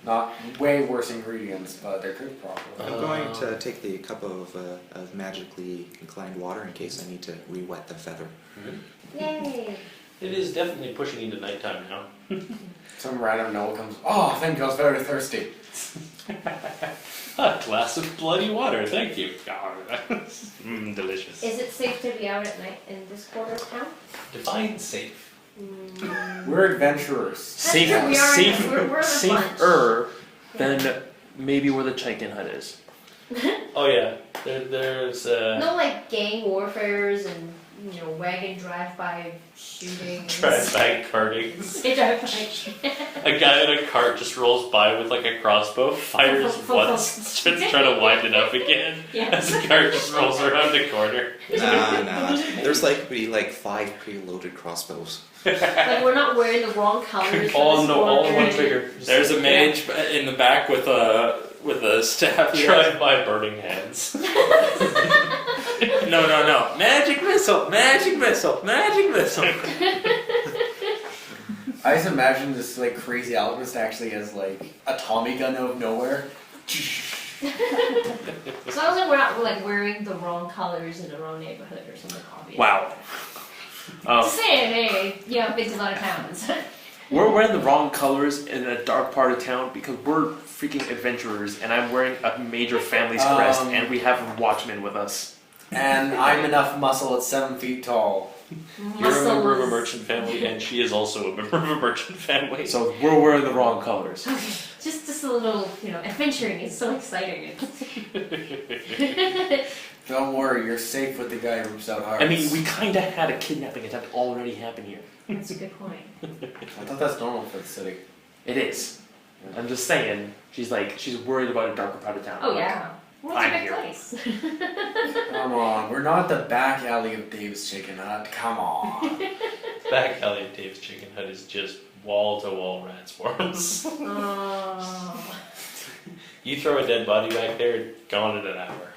Not way worse ingredients, but they're cooked properly. I'm going to take the cup of magically inclined water in case I need to re-wet the feather. Yay! It is definitely pushing into nighttime now. Some random note comes, oh, thank you, I was very thirsty. A glass of bloody water, thank you. Delicious. Is it safe to be out at night in this quarter of town? Define safe. We're adventurers. Safe, true, we are- safe, we're the safer Yeah. than maybe where the chicken hut is. Oh yeah, there's No like gang warfares and wagon drive-by shooting. and- drive-by cartings. Drive-by. A guy in a cart just rolls by with like a crossbow, fires once, starts trying to wind it up again Yeah. as the cart just rolls around the corner. Nah. There's like 5 preloaded crossbows. Like we're not wearing the wrong colors. for All this no, all in order. one trigger. There's a mage in the back with a staff. Drive-by burning hands. No. Magic missile, magic missile, magic missile. I just imagine this like crazy alchemist actually has like a Tommy gun out of nowhere. As long as we're not like wearing the wrong colors in the wrong neighborhood or something obvious. Wow. Just saying, hey, I've been to a lot of towns. We're wearing the wrong colors in a dark part of town because we're freaking adventurers, and I'm wearing a major family's crest, and we have watchmen with us. And I'm enough muscle at 7 feet tall. You're a member of a Muscles. merchant family, and she is also a member of a merchant family. So we're wearing the wrong colors. Just a little, adventuring is so exciting. Don't worry, you're safe with the guy who rips out hearts. I mean, we kind of had a kidnapping attempt already happen here. That's a good point. I thought that's normal for the city. It is. I'm just saying, she's worried about a darker part of town. Oh Like, yeah. Well, I'm it's a here. big place. Come on, we're not the back alley of Dave's Chicken Hut. Come on. Back alley of Dave's Chicken Hut is just wall-to-wall rat swarms. Oh. You throw a dead body back there, gone in an hour.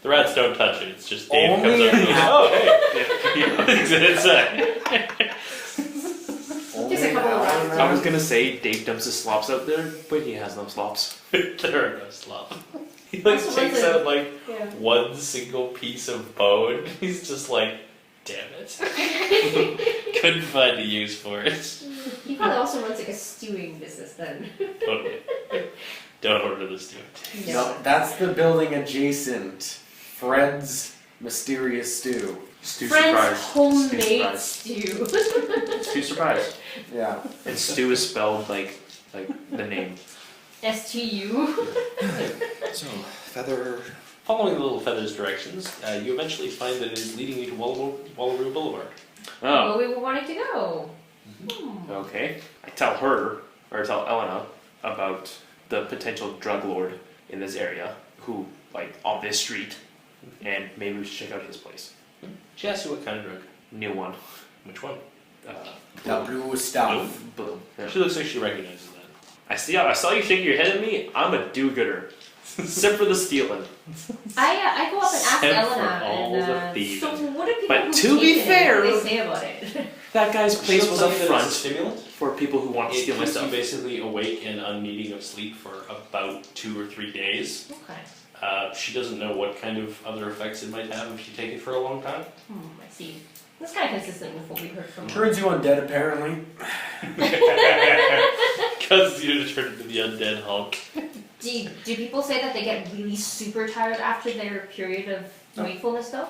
The rats don't touch it. It's just Dave comes up and goes, "Oh, hey." Just a couple of rounds. I was gonna say Dave dumps his slops out there, but he has no slops. There are no slop. He like takes out like Yeah. one single piece of bone. He's just like, damn it. Couldn't find a use for it. He probably also runs like a stewing business then. Don't order this dude. Yeah. No, that's the building adjacent. Fred's Mysterious Stew. Stew Friend's surprise. homemade Stew stew. Stew surprise. Yeah. And stew is spelled like the name. STU. So, feather. Following the little feather's directions, you eventually find that it is leading you to Wallaroo Boulevard. Oh, Where we were wanting to go. okay. I tell her, or tell Elena, about the potential drug lord in this area, who, like, on this street, and maybe we should check out his place. She asks you what kind of drug. New one. Which one? The blue stuff. Boom. Yeah. She looks like she recognizes that. I saw you shaking your head at me. I'm a do-gooder. Except for the stealing. I go up and ask Except for Elena, all and the thieving. so what do people But who to be taken it, fair- what do they say about it? That guy's place was up It's a front stimulant. for people who want to It steal my keeps you stuff. basically awake and unneeding of sleep for about 2 or 3 days. Okay. She doesn't know what kind of other effects it might have if you take it for a long time. I see. That's kind of consistent with what we heard from Turns you undead, apparently. Because you turn into the undead Hulk. Do people say that they get really super tired after their period of wakefulness though?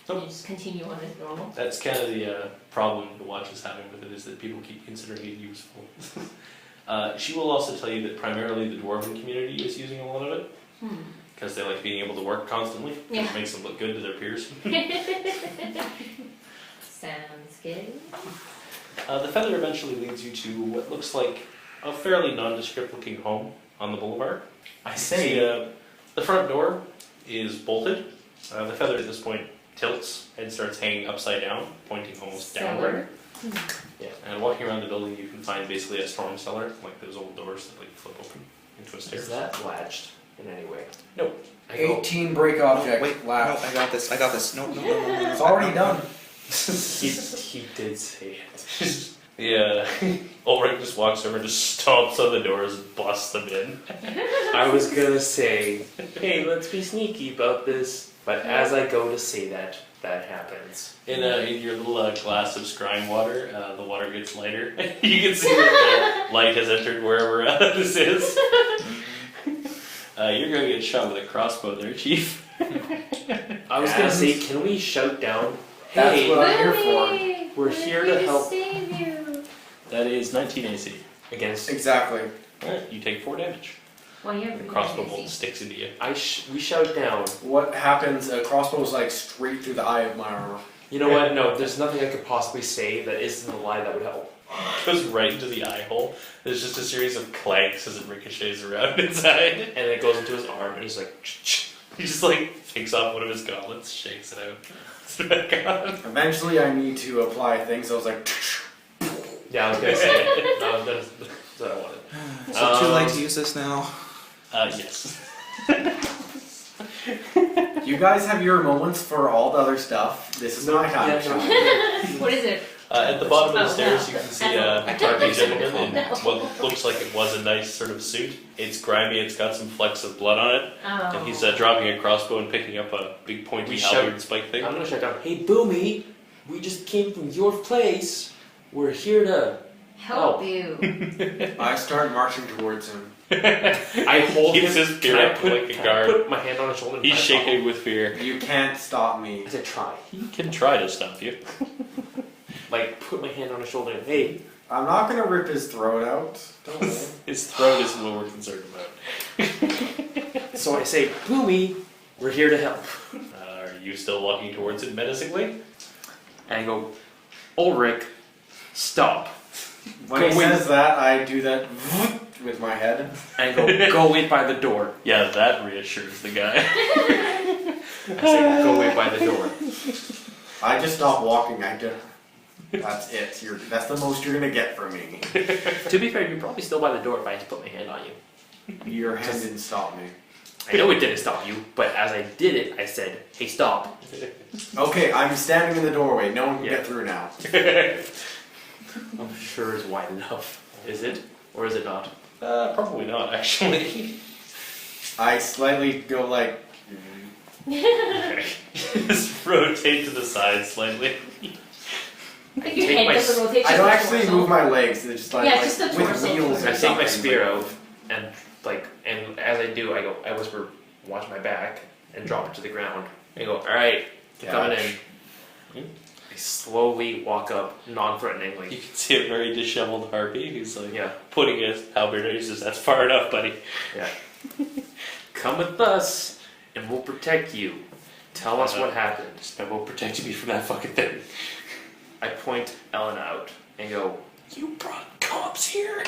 Nope. You just continue on as normal? That's kind of the problem the watch is having with it, is that people keep considering it useful. She will also tell you that primarily the dwarven community is using a lot of it, because they like being able to work constantly. 'Cause Yeah. It makes them look good to their peers. Sounds good. The feather eventually leads you to what looks like a fairly nondescript looking home on the boulevard. I The front door is bolted. The feather at this point tilts and starts hanging upside down, pointing almost downward. Yeah, and walking around the building you can find basically a storm cellar, like those old doors that like flip open into a stairs. Is that latched in any way? Nope. I go, 18 break object. Wait, no, left. I got this. No. It's already done. he did say it. Yeah, Ulrich just walks over and just stomps on the doors and busts them in. I was gonna say, hey, let's be sneaky about this. But as I go to say that, that happens. In your little glass of scrying water, the water gets lighter. You can see that the light has entered wherever this is. You're going to get shot with a crossbow there, Chief. I was gonna say, can we shout down, That's hey, what I'm here Boomy, we're here to help. Save you. That is 19 AC. Against, Exactly. Alright, you take 4 damage. Well, you're The really crossbow busy. bolt sticks into you. we shout down. What happens? A crossbow's like straight through the eye of my armor. You know what? No, there's nothing I could possibly say that isn't a lie that would help. Goes right into the eye hole. There's just a series of clanks as it ricochets around inside. And it goes into his arm, and he's like, He just like takes off one of his gauntlets, shakes it out. Puts it back on. Eventually, I need to apply things. I was like, yeah, I was gonna say it. No, that's what I wanted. So too late to use this now. Yes. you guys have your moments for all the other stuff. This is my time. Yeah, What is it? At the bottom of the Oh, stairs, no. you can see a darky gentleman in what looks like it was a nice sort of suit. It's grimy, it's got some flecks of blood on it, Oh. and he's dropping a crossbow and picking up a big pointy We halberd spike thing. I'm gonna shut down. Hey, Boomy, we just came from your place. We're here to. Help Oh. you. I start marching towards him. I hold Keeps him. his Can fear I up put, like a can guard. I put my hand on his shoulder? And He's try to shaking with fear. You can't stop me. I said try. He can try to stop you. Like put my hand on his shoulder. And, hey, I'm not gonna rip his throat out. Don't worry. His throat isn't what we're concerned about. so I say, Boomy, we're here to help. Are you still walking towards it menacingly? And I go, Ulrich, stop. When Go he wait. says that, I do that with my head. And I go wait by the door. Yeah, that reassures the guy. I say, go wait by the door. I just stop walking. That's it. That's the most you're gonna get from me. To be fair, you're probably still by the door if I just put my hand on you. Your hand didn't stop me. I know it didn't stop you, but as I did it, I said, "Hey, stop!" Okay, I'm standing in the doorway. No one can Yeah. get through now. I'm sure it's wide enough. Is it, or is it not? Probably not, actually. I slightly go like. Just rotate to the side slightly. Your Take head my doesn't rotate. I just don't the actually torso. move my legs. They're just like, Yeah, like just the with torso. wheels or I take my something. spear out and and as I do, I whisper, "Watch my back," and drop it to the ground. And go, "All right, coming in." I slowly walk up, You non-threateningly. can see a very disheveled harpy who's like Yeah, putting his halberd out. He says, "That's far enough, buddy." yeah. Come with us, and we'll protect you. Tell us what happened. I will protect me from that fucking thing. I point Ellen out and go, You brought cops here?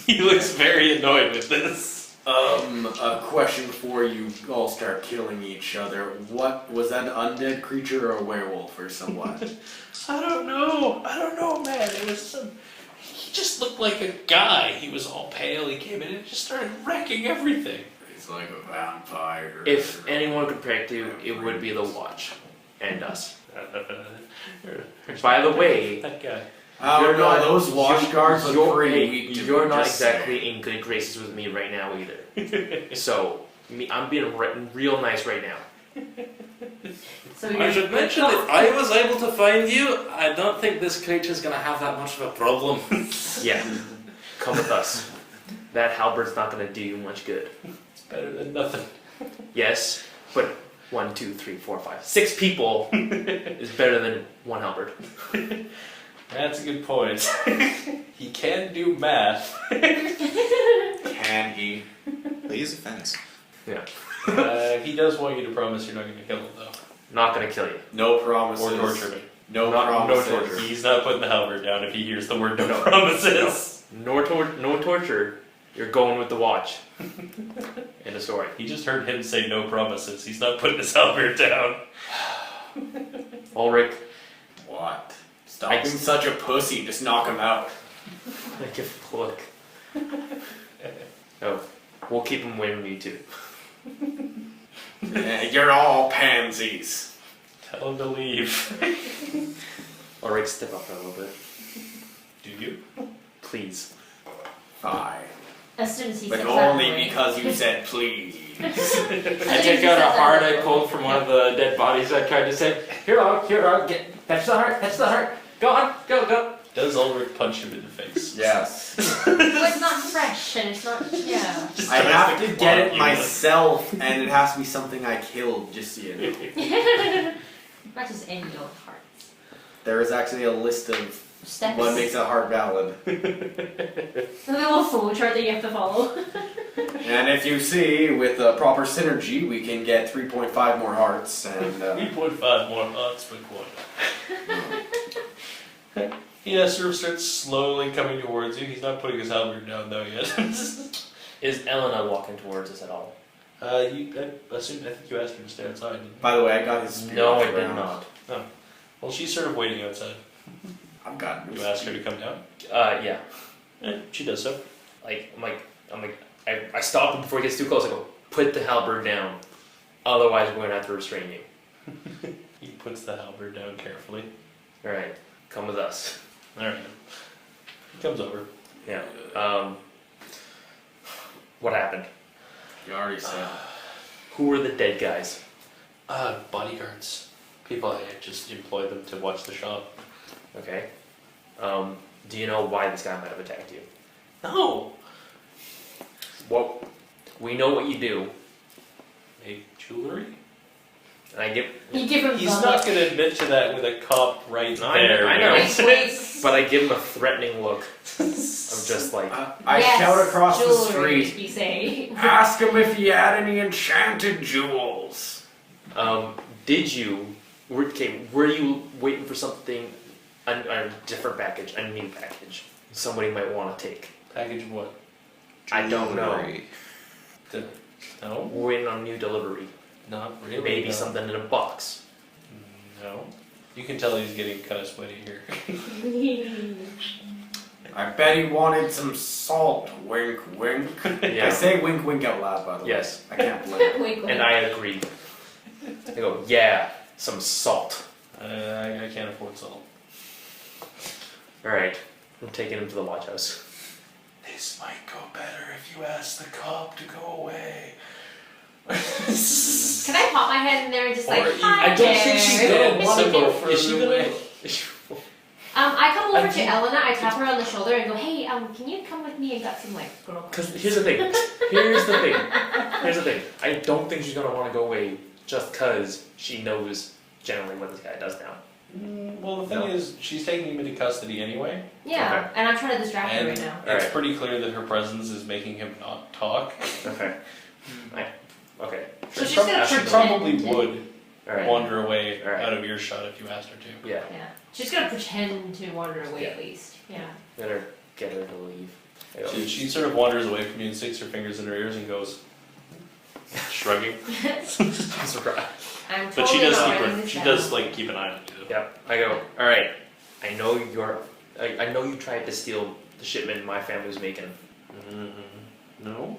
He looks very annoyed with this. A question before you all start killing each other. What was that, an undead creature or a werewolf or somewhat? I don't know, man. It was some. He just looked like a guy. He was all pale. He came in and just started wrecking everything. It's like a vampire. "If anyone could protect you, it would be the Watch and us." By the way, That guy. Oh no, those wash guards look you're, pretty weak to you're me, not just exactly saying. in good graces with me right now either. So, I'm being real nice right now. So I should mention that I was able to find you. I don't think this creature's gonna have that much of a problem. Yeah, come with us. That halberd's not going to do you much good. It's better than nothing. Yes, but 1, 2, 3, 4, 5, 6 people is better than one halberd. That's a good point. He can do math. Can he? He's a fence. Yeah, He does want you to promise you're not going to kill him, though. not going to kill you. No promises. Or torture me. No Not- no promises. torture. He's not putting the halberd down if he hears the word no, No. promises. No torture. You're going with the Watch. End of story. He just heard him say no promises. He's not putting his halberd down. Ulrich, What? Stop being such a pussy. Just knock him out. I give a look. Oh, we'll keep him away from you too. You're all pansies. Tell him to leave. Ulrich, step up a little bit, Do you? please. Fine. as soon as he But steps out of the only way. because you said please. I take out a heart I pulled from one of the dead bodies. I tried to say, "Here, catch the heart. Go on, go." Does Ulrich punch him in the face? Yes. Well, it's not fresh and it's not. Yeah. Just I tries have to claw get it you. myself, and it has to be something I killed, just so you know. Not just any old hearts. There is actually a list of Steps. what makes a heart valid. The little flow chart that you have to follow. And if you see, with proper synergy, we can get 3.5 more hearts, and 3.5 more hearts per quarter. Yeah, sort of starts slowly coming towards you. He's not putting his halberd down though yet. Is Elena walking towards us at all? I think you asked him to stay outside. Didn't you? by the way, I got his spear No, off I the did ground. not. Well, she's sort of waiting outside. I've got You ask her to come down. Yeah. She does so. I stop him before he gets too close. I go, put the halberd down. Otherwise, we're going to have to restrain you. He puts the halberd down carefully. All right, come with us. All right. He comes over. Yeah. What happened? You already said. Who were the dead guys? Bodyguards. People I just employ them to watch the shop. Okay. Do you know why this guy might have attacked you? No. Well, we know what you do. Make jewelry. And I give, You give him He's the not going to admit to that with a cop right I know- there. I know. Nice voice. but I give him a threatening look. I'm just like, I Yes, shout across the jewelry, street. You say. Ask him if he had any enchanted jewels. did you? Were you waiting for something, a different package, a new package? Somebody might want to take. Package of what? I don't know. Jewelry. No. We're waiting on new delivery. Not really. Maybe no. something in a box. No. You can tell he's getting kind of sweaty here. I bet he wanted some salt. Wink, wink. Yeah. I say wink, wink out loud, by the way. Yes. I can't blame. Wink, wink. And I agree. I go, yeah, some salt. I can't afford salt. Alright, I'm taking him to the watch house. This might go better if you ask the cop to go away. Can I pop my head in there and just like, Or hi I don't there. think she's gonna want to go further Is she gonna? away. I come over I to think- Elena, I tap her on the shoulder and go, hey, can you come with me? I got some like girl. Because here's the thing. Here's the thing. Here's the thing. I don't think she's gonna want to go away just because she knows generally what this guy does now. Well, the thing No. is, she's taking him into custody anyway. Yeah, and I'm trying to distract her And right now. it's Alright. pretty clear that her presence is making him not talk. Okay. Okay. So she's Prob- gonna she pretend probably to- would Alright. wander away Alright. out of earshot if you asked her to. Yeah. Yeah. She's gonna pretend to wander away Yeah. at least. Yeah. Better get her to leave. I go, She sort of wanders away from you and sticks her fingers in her ears and goes, shrugging. I'm surprised. I'm But she totally does not keep writing her. this She down. does like keep an eye on you. Yeah. I go, alright. I know you're. I know you tried to steal the shipment my family was making. No,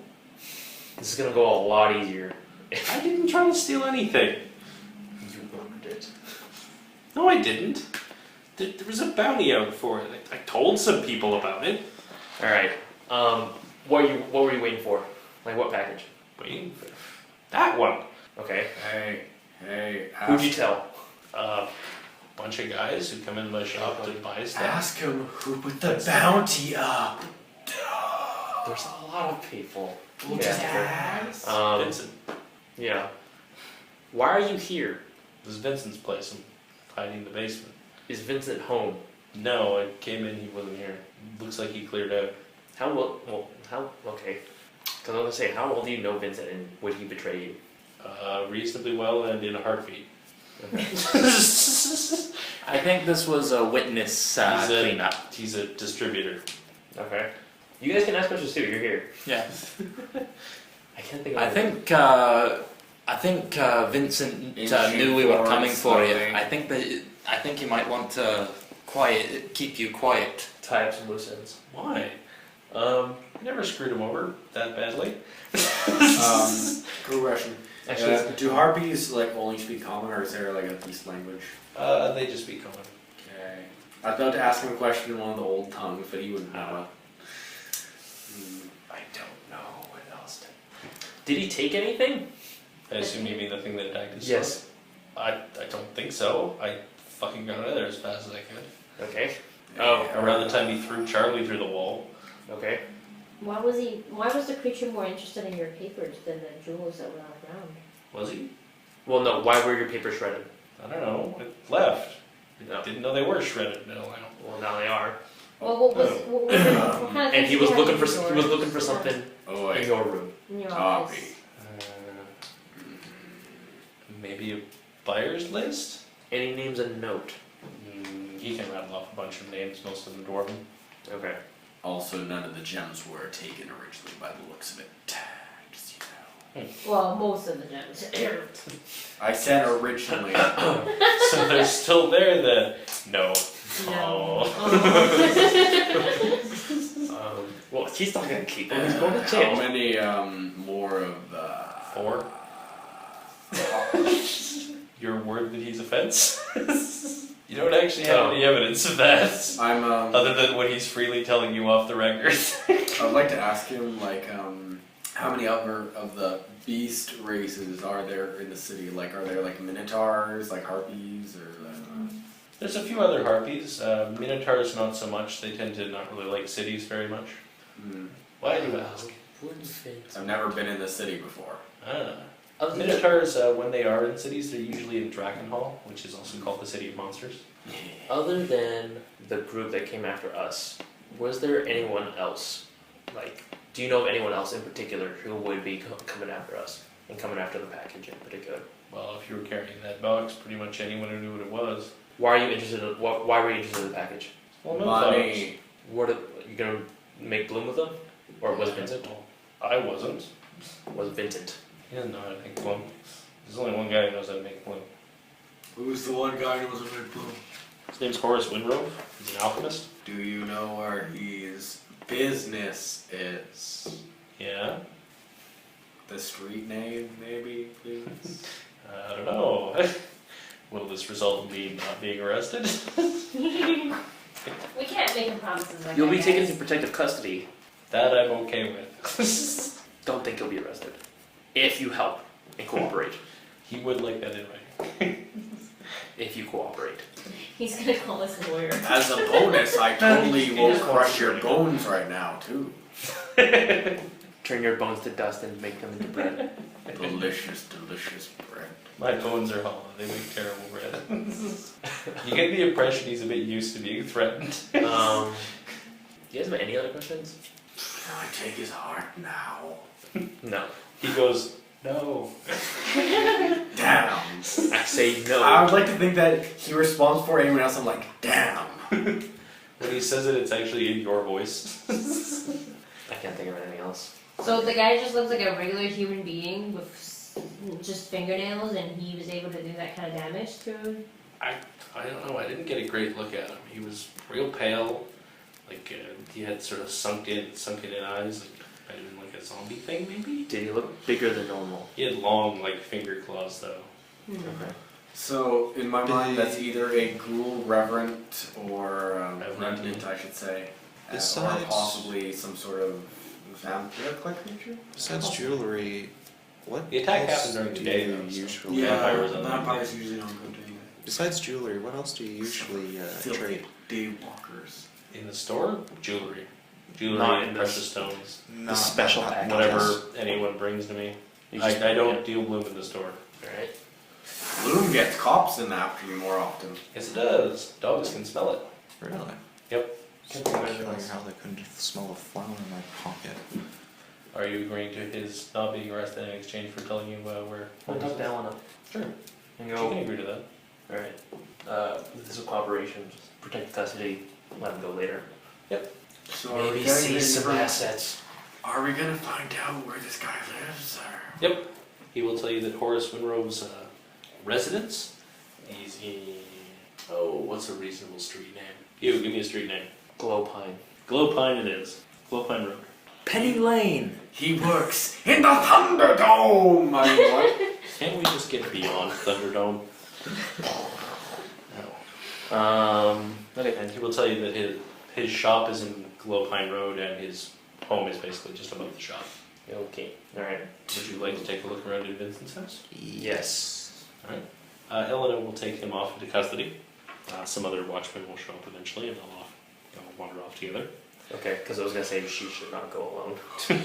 This is gonna go a lot easier. I didn't try to steal anything. You ordered it. No, I didn't. There was a bounty out for it. I told some people about it. Alright. What were you waiting for? Like what package? Waiting for that one. Okay. Hey, Who'd you tell? A bunch of guys who come into my shop to buy stuff. ask him who put the bounty up. There's a lot of people. We'll just ask. Vincent. Yeah. Why are you here? This is Vincent's place. I'm hiding in the basement. Is Vincent home? No, I came in. He wasn't here. Looks like he cleared out. How okay. Because I was gonna say, how well do you know Vincent and would he betray you? Reasonably well and in a heartbeat. I think this was a witness cleanup. He's a distributor. Okay. You guys can ask questions too, you're here. Yeah. I can't think of I think Vincent knew we were coming for you. I think you might want to keep you quiet. tie up some loose ends. Why? Never screwed him over that badly. Cool question. Actually, Do harpies like only speak common, or is there like a beast language? They just be common. Okay. I was about to ask him a question in one of the old tongues, but he wouldn't know I don't know what else. did he take anything? I assume you mean the thing that attacked his Yes. son? I don't think so. I fucking got out of there as fast as I could. Okay. Oh. Around the time he threw Charlie through the wall. Okay. Why was the creature more interested in your papers than the jewels that were on the ground? Was he? Well, no. Why were your papers shredded? I don't know. It left. No. Didn't know they were shredded. No, I don't. Well, now they are. Well, what kind of And he was things did looking you for have he was in looking for yours? something Oh, in your room. In your Copy. office. Maybe a buyer's list? And he names a note. He can rattle off a bunch of names, most of them dwarven. Okay. Also, none of the gems were taken originally by the looks of it. Just, you know. Well, most of the gems. I said originally. So they're still there then? No. No. Well, he's not gonna keep them. He's going to How jail. many more of the... 4. Your word that he's a fence? You don't actually have any evidence of that. I'm Other than what he's freely telling you off the record. I'd like to ask him like how many other of the beast races are there in the city? Like, are there like minotaurs, like harpies, or There's a few other harpies. Minotaurs not so much. They tend to not really like cities very much. Why do you ask? I've never been in the city before. Minotaurs, when they are in cities, they're usually in Drakenhall, which is also called the City of Monsters. Other than the group that came after us, was there anyone else? Like, do you know of anyone else in particular who would be coming after us and coming after the package in particular? Well, if you were carrying that box, pretty much anyone who knew what it was. Why are you interested? Why were you interested in the package? Well, Money. What are you gonna make bloom with them, or was it Vincent? I wasn't. Was it Vincent? He doesn't know how to make bloom. There's only one guy who knows how to make bloom. Who's the one guy who was a big bloom? His name's Horace Winrove. He's an alchemist. Do you know where his business is? Yeah. The street name, maybe, please? I don't know. Will this result in me not being arrested? We can't make him promises like You'll that, be taken guys. into protective custody. That I'm okay with. Don't think you'll be arrested. If you help and cooperate. He would like that in writing. If you cooperate. He's gonna call us a lawyer. As a bonus, I totally He will just wants crush your to- bones right now, too. Turn your bones to dust and make them into bread. Delicious, delicious bread. My bones are hollow. They make terrible bread. You get the impression he's a bit used to being threatened. Do you guys have any other questions? Can I take his heart now? No. He goes, no. Damn. I say no. I would like to think that he responds for anyone else. I'm like, damn. When he says it, it's actually in your voice. I can't think of anything else. So the guy just looks like a regular human being with just fingernails, and he was able to do that kind of damage to. I don't know. I didn't get a great look at him. He was real pale. Like he had sort of sunken in eyes. Like, might have been like a zombie thing, maybe. Did he look bigger than normal? He had long, like finger claws, though. Okay. So, in my mind, that's either a ghoul reverent or Revenant. revenant, I should say. Or Besides- possibly some sort of vampire-like creature? Besides jewelry, what The attack else happened during the do day, you though, so- usually? Vampires are vampires usually don't go to Besides jewelry, what else do you usually trade? daywalkers. In the store, jewelry. Jewelry Not and in precious this- stones. Not special not- package. Whatever anyone brings to me. You I just- don't deal bloom in the store. Alright. Bloom gets cops in after you more often. Yes, it does. Dogs can smell it. Really? Yep. Can't think of anything Killing else. how they couldn't smell the flower in my pocket. Are you agreeing to his not being arrested in exchange for telling you where? I'll talk to Ellen up. Sure. And She can go, agree to that. alright. This is a cooperation. Just protect custody. Let him go later. So are we Maybe getting see any some further- assets. Are we gonna find out where this guy lives? Or? Yep. He will tell you that Horace Winrove's residence is in. Oh, what's a reasonable street name? You, give me a street name. Glowpine. Glowpine it is. Glowpine Road. Penny Lane! He works in the Thunderdome! I mean, what? Can't we just get beyond Thunderdome? No. Okay. And he will tell you that his shop is in Glowpine Road and his home is basically just above the shop. Okay. Alright. Would you like to take a look around in Vincent's house? Yes. Alright. Eleanor will take him off into custody. Some other watchmen will show up eventually and they'll wander off together. Okay, because I was gonna say she should not go alone.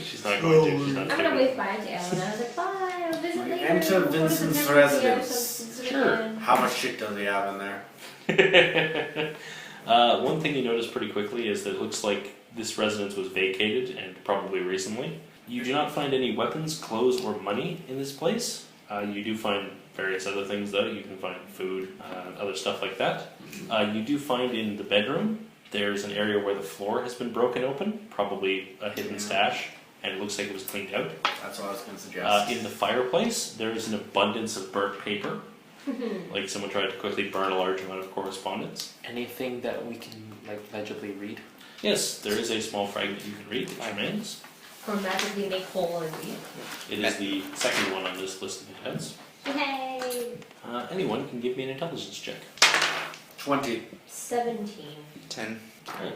She's not going to. She's not I'm gonna taking- wave bye to Ellen. I was like, bye. I'll visit We later. enter We'll go to Vincent's the temple together residence. some- Sure. again. How much shit does he have in there? One thing you notice pretty quickly is that it looks like this residence was vacated and probably recently. You do not find any weapons, clothes, or money in this place. You do find various other things though. You can find food, other stuff like that. You do find in the bedroom there's an area where the floor has been broken open, probably a hidden stash, and it looks like it was cleaned out. That's what I was going to suggest. In the fireplace, there's an abundance of burnt paper. Like someone tried to quickly burn a large amount of correspondence. Anything that we can like legibly read? Yes, there is a small fragment you can read that remains. Or magically make whole and read. It is the second one on this list of events. Yay! Anyone can give me an intelligence check. 20. 17. 10. Alright.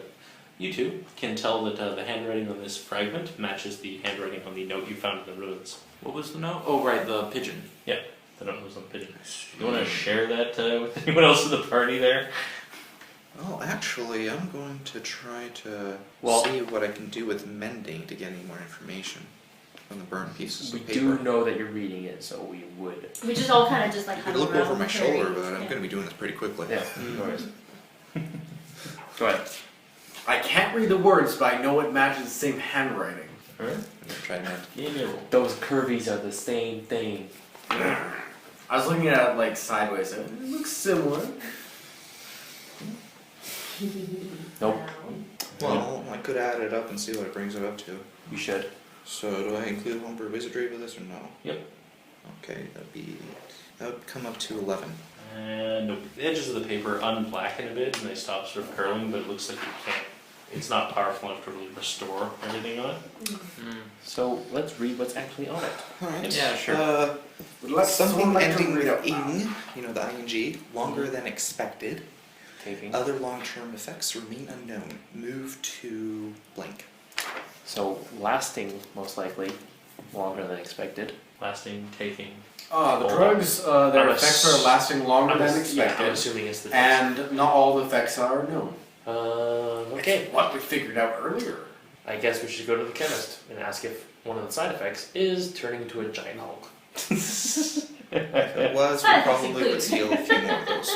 You two can tell that the handwriting on this fragment matches the handwriting on the note you found in the ruins. What was the note? Oh, right, the pigeon. The note was on the pigeon. You want to share that with anyone else in the party there? Well, actually, I'm going to try to Well- see what I can do with mending to get any more information from the burned pieces We of paper. do know that you're reading it, so we would. We just all kind of just like I could huddle look around over my the shoulder, prairie. but I'm Yeah. going to be doing this pretty quickly. Yeah, no worries. Go ahead. I can't read the words, but I know it matches the same handwriting. Alright. I'm going to try and mend. Give me a roll. Those curvies are the same thing. I was looking at it like sideways, and it looks similar. Nope. Well, I could add it up and see what it brings it up to. You should. So, do I include homebrew wizardry with this or no? Yep. Okay, that would come up to 11. And nope. The edges of the paper unblacken a bit and they stop sort of curling, but it looks like you can't. It's not powerful enough to really restore everything on it. So let's read what's actually on it. Alright. Yeah, sure. Let's Something select a ending read with out loud. ing, you know, the ing, longer than expected. Taking. Other long-term effects remain unknown. Move to blank. So lasting, most likely, longer than expected. Lasting, taking. The Hold drugs, their I'm effects ass- are lasting longer than I'm expected, assuming it's the and not all the effects are known. okay. It's what we figured out earlier. I guess we should go to the chemist and ask if one of the side effects is turning into a giant Hulk. If it was, we That probably includes. would steal a few more of those.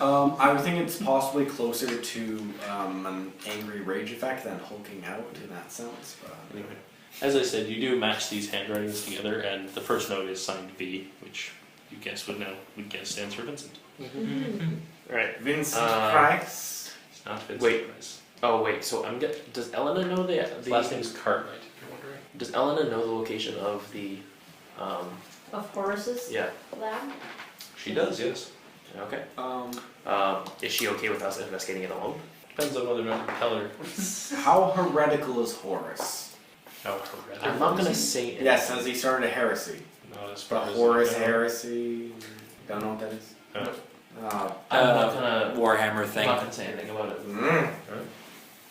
I would think it's possibly closer to an angry rage effect than hulking out in that sense. But Anyway, as I said, you do match these handwritings together, and the first note is signed V, which you guess would guess stands for Vincent. Right. Vincent Uh, Price. It's not Vincent Wait. Price. Oh wait. So does Elena know the His last name's Cartwright, if you're wondering. Does Elena know the location of the? Of Horace's Yeah. lab? She does, yes. Okay. Um, Is she okay with us investigating it alone? Depends on whether or not you tell her. how heretical is Horus? How heretical. I'm not gonna say anything. Yes, has he started a heresy? No, as The far as Horus I know. heresy. Don't know what that is. No. I'm not gonna. Warhammer I'm thing. not gonna say anything about it.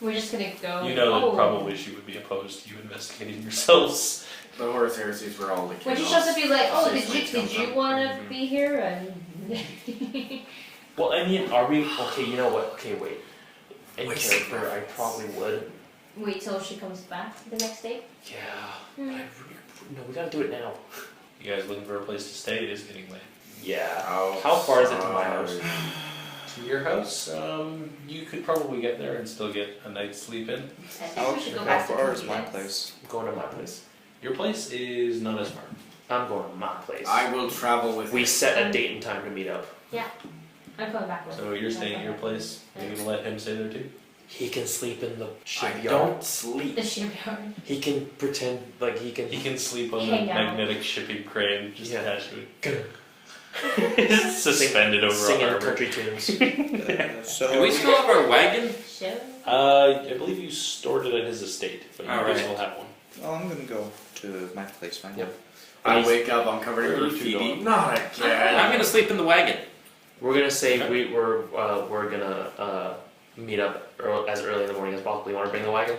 We're just gonna go. You know that oh. probably she would be opposed to you investigating yourselves. The Horus heresies were all the When she chaos. shows up, be like, "Oh, Seriously, did you come want to from- be here?" And Well, I mean, are we okay? You know what? Okay, wait. In Wait, character, I reference. probably would. wait till she comes back the next day. Yeah. Hmm. No, we gotta do it now. You guys looking for a place to stay? It is getting late. Yeah. Oh, How far is it to my house? To your house, you could probably get there and still get a night's sleep in. I think How we should go back to far is Tokyo. my place? I'm going to my place. Your place is not as far. I'm going to my place. I will travel with We you. set a date and time to meet up. I'm coming back with So you're staying at your place. Are you gonna let him stay there too? He can sleep in the I shipyard. don't sleep. the shipyard. He can pretend like he can. He can sleep on the Hang out. magnetic shipping crane just Yeah. attached to it. Suspended over a Singing harbor. country tunes. So Do we still have our wagon? Ship. I believe you stored it at his estate, but you Alright. still have one. well, I'm gonna go to my place. Fine. Yep. I wake up, I'm covered in Where are you two graffiti. going? Not again. I'm gonna sleep in the wagon. We're gonna say Okay. we're gonna meet up as early in the morning as possible. You want to bring the wagon?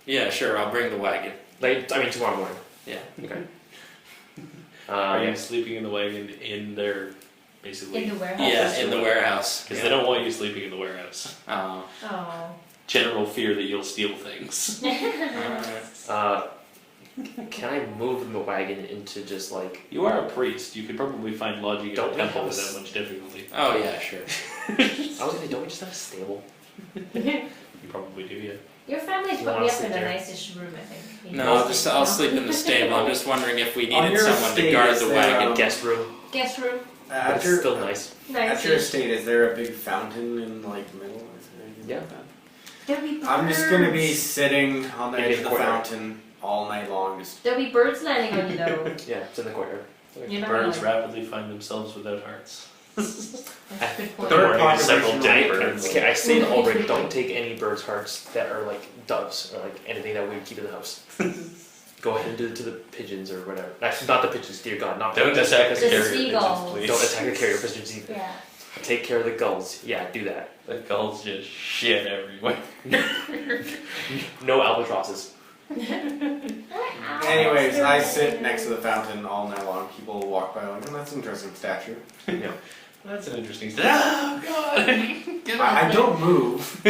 Yeah, sure. I'll bring the wagon. Like I mean tomorrow morning. Yeah. Okay. Are Yeah. you sleeping in the wagon in their basically? In the warehouse. Yeah, in the warehouse. Because they don't want you sleeping in the warehouse. Oh. Oh. General fear that you'll steal things. Can I move the wagon into just like? You are a priest. You could probably find lodging in Don't a we temple have without much difficulty. Oh yeah, sure. I was gonna say, don't we just have a stable? You probably do, yeah. Your family's You put wanna me up sleep in the there? nicest room, I think. You No, know? I'll sleep in the stable. I'm just wondering if we On needed your someone to estate, guard is the there, wagon. Guest room. Guest room. But At it's your, still nice. at your Nice. estate, is there a big fountain in like the middle? Or is there anything Yeah. like that? There'll be birds. I'm just gonna be sitting on the Maybe edge of the courtyard. fountain all night long, just There'll be birds landing on you though. Yeah, it's in the courtyard. You're not Birds gonna- rapidly find themselves without hearts. That's a good point. Third Morning, several population dead rate. birds. Okay, I say it already. Don't take any birds' hearts that are like doves or like anything that we would keep in the house. Go ahead and do it to the pigeons or whatever. Actually, not the pigeons. Dear God, not Don't pigeons. attack the The carrier seagulls. pigeons, please. Don't attack the carrier pigeons either. Yeah. Take care of the gulls. Yeah, do that. The gulls just shit everywhere. No albatrosses. Anyways, I sit next to the fountain all night long. People walk by like, oh, that's an interesting statue. That's an interesting Oh, God! Get I don't move.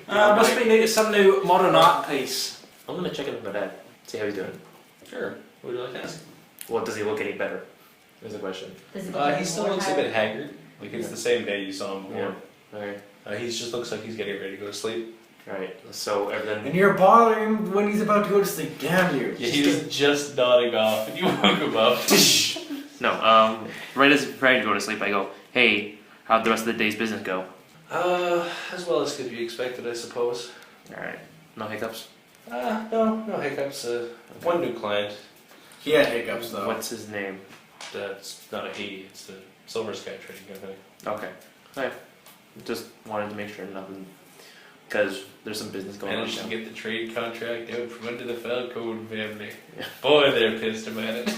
Must be some new modern art piece. I'm gonna check in with my dad. See how he's doing. Sure. What would you like to ask? Well, does he look any better? Is the question. Does it become He still more looks a tired? bit haggard. Like it's the same day you saw him before. Alright. He just looks like he's getting ready to go to sleep. Alright. So then. And you're bothering him when he's about to go to sleep. Damn you. Yeah, he was just nodding off, and you woke him up. No, right as ready to go to sleep, I go, hey, how'd the rest of the day's business go? As well as could be expected, I suppose. Alright. No hiccups? No hiccups. One new client. He had hiccups though. What's his name? That's not a he, it's a Silver Sky Trading Company. Okay. I just wanted to make sure nothing, because there's some business going on. Managed to now. get the trade contract out from under the Falcone family. Boy, they're pissed about it.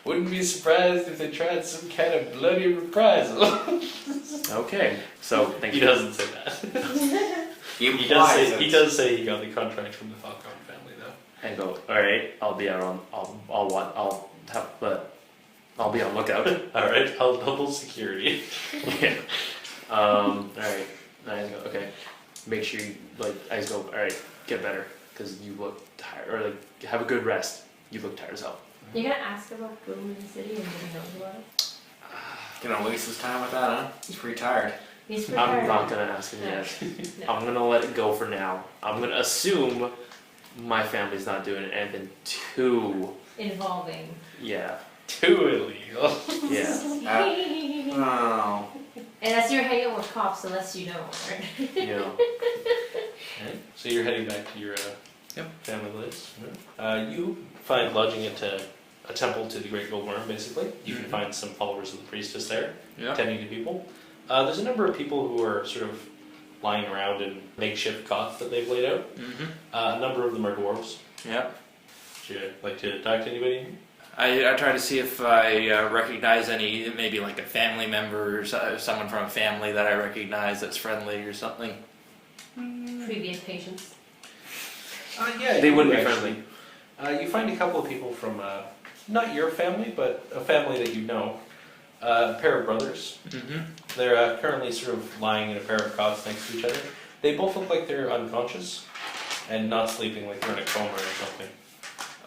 Wouldn't be surprised if they tried some kind of bloody reprisal. Okay. So thank He you. doesn't say that. He does say he got the contract from the Falcone family though. And go. All right. I'll be out on. I'll be on lookout. Alright, I'll double security. Yeah. All right. I go. Okay. Make sure you I go. All right. Get better, because you look tired. Or have a good rest. You look tired as hell. You're gonna ask about Boomy City and what he knows about it? Gonna waste his time with that, huh? He's pretty tired. He's prepared. I'm not gonna ask him yet. No. I'm gonna let it go for now. I'm gonna assume my family's not doing anything too. Involving. Yeah. Too illegal. Yeah. Oh. And as you're hanging out with cops, the less you know, right? You know. Right. So you're heading back to your family place. You find lodging at a temple to the Great Gold Worm, basically. You can find some followers of the priestess there, tending to people. There's a number of people who are sort of lying around in makeshift cots that they've laid out. A number of them are dwarves. Yeah. Would you like to talk to anybody? I try to see if I recognize any, maybe like a family member or someone from a family that I recognize that's friendly or something. Previous patients. Yeah, They you wouldn't be actually. You find a couple of people from, not your family, but a family that you know. A pair of brothers. They're currently sort of lying in a pair of cots next to each other. They both look like they're unconscious and not sleeping, like they're in a coma or something.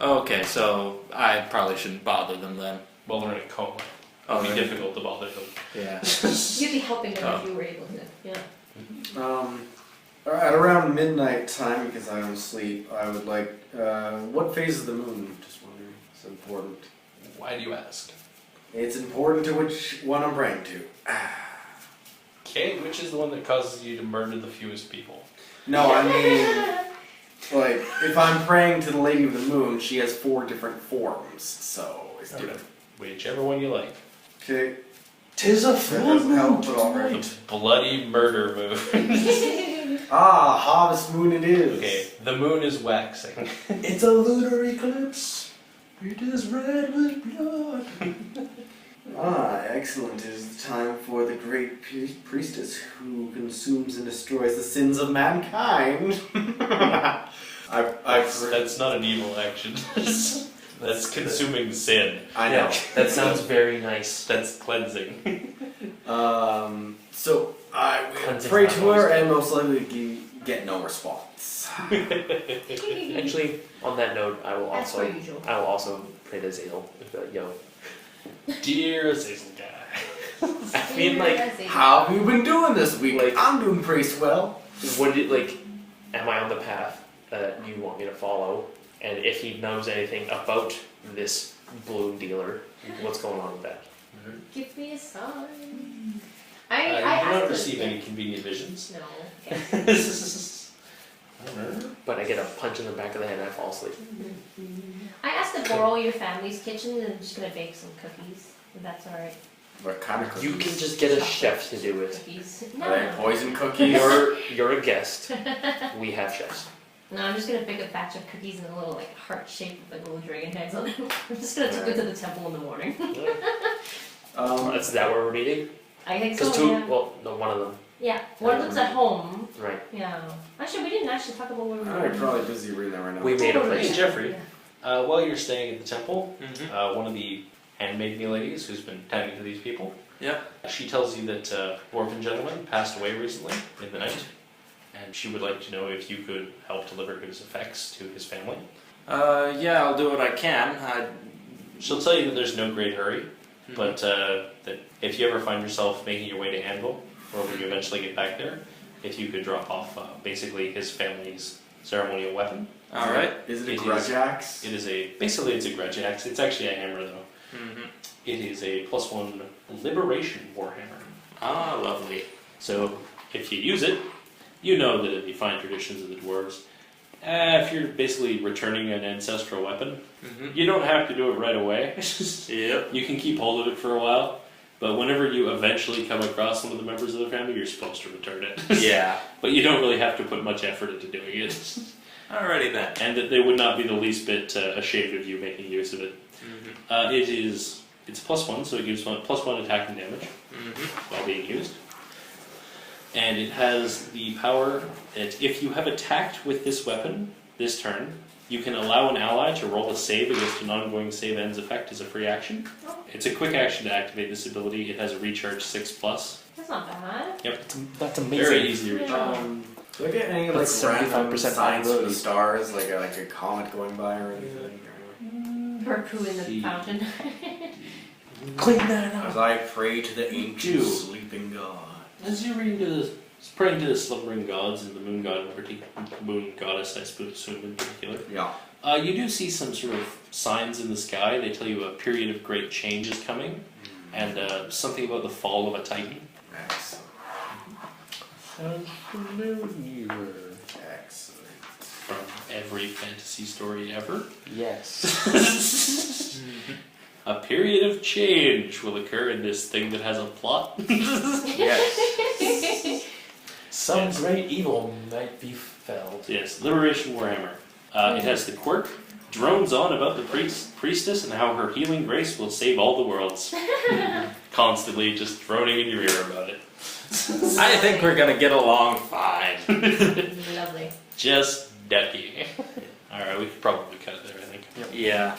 Okay, so I probably shouldn't bother them then. Well, they're in a coma. It Oh, would be really? difficult to bother them. Yeah. You'd be helping them if you were able to. Yeah. At around midnight time, because I don't sleep, I would like, what phase of the moon? Just wondering. It's important. Why do you ask? It's important to which one I'm praying to. Okay, which is the one that causes you to murder the fewest people? No, I mean, like, if I'm praying to the Lady of the Moon, she has 4 different forms, so it's different. Whichever one you like. Okay. 'Tis a That doesn't help, but alright. The bloody murder moon. Ah, harvest moon it is. Okay, the moon is waxing. It's a lunar eclipse. It is red with blood. Ah, excellent. It is the time for the great priestess who consumes and destroys the sins of mankind. That's not an evil action. That's consuming sin. I know. That sounds very nice. That's cleansing. So I will Cleansing pray my to her and most likely get no response. Actually, on that note, I will As per usual. pray to Azazel. Yo, Dear Azazel guy. I mean, like, How have you been doing this week? Like- I'm doing pretty well. what did am I on the path that you want me to follow? And if he knows anything about this balloon dealer, what's going on with that? Give me a sign. You I do asked not her- receive any convenient visions. No. Okay. But I get a punch in the back of the head and I fall asleep. I asked to borrow your family's kitchen and I'm just gonna bake some cookies. If that's alright. What kind of cookies? You can just get a chef to do it. Cookies. Are they No. poison cookies? You're a guest. We have chefs. No, I'm just gonna bake a batch of cookies in a little like heart shape with like little dragon heads on them. I'm just gonna take it to the temple in the morning. Is that where we're meeting? I think so. Because two, Yeah. well, no, one of them. Yeah. One of them's at home. Right. Yeah. Actually, we didn't actually talk about where we were. I'm probably busy reading that right now. We made a Hey, place. Jeffrey. Yeah. While you're staying at the temple, one of the handmaiden ladies who's been tending to these people, she tells you that a dwarven gentleman passed away recently in the night, and she would like to know if you could help deliver his effects to his family. Yeah, I'll do what I can. She'll tell you that there's no great hurry, but that if you ever find yourself making your way to Anvil, or when you eventually get back there, if you could drop off basically his family's ceremonial weapon. Alright. Is it a It grudge is. axe? It is basically it's a grudge axe. It's actually a hammer though. It is a +1 liberation warhammer. Ah, lovely. So if you use it, you know that in the fine traditions of the dwarves, if you're basically returning an ancestral weapon, you don't have to do it right away. Yep. You can keep hold of it for a while, But whenever you eventually come across one of the members of the family, you're supposed to return it. Yeah. But you don't really have to put much effort into doing it. Alrighty then. And that they would not be the least bit ashamed of you making use of it. It's +1, so it gives +1 attacking damage while being used. And it has the power that if you have attacked with this weapon this turn, you can allow an ally to roll a save against an ongoing save ends effect as a free action. It's a quick action to activate this ability. It has a recharge 6+. That's not bad. Yep. That's amazing. Very easy to recharge. Do I get any like That's random 75% signs from the probability. stars, like a comet going by or anything? Her poo in the fountain. Clean that up. As I pray to the ancient Do. sleeping god. As you're praying to the slumbering gods and the moon god in particular, moon goddess, I assume in particular, Yeah. you do see some sort of signs in the sky. They tell you a period of great change is coming, and something about the fall of a titan. Excellent. Sounds familiar. Excellent. From every fantasy story ever. Yes. A period of change will occur in this thing that has a plot. Yes. Some Yes. great evil might be felled. Yes, Liberation Warhammer. It has the quirk, drones on about the priestess and how her healing grace will save all the worlds. Constantly just droning in your ear about it. I think we're gonna get along fine. Lovely. Just ducky. Alright, we could probably cut it there, I think. Yeah.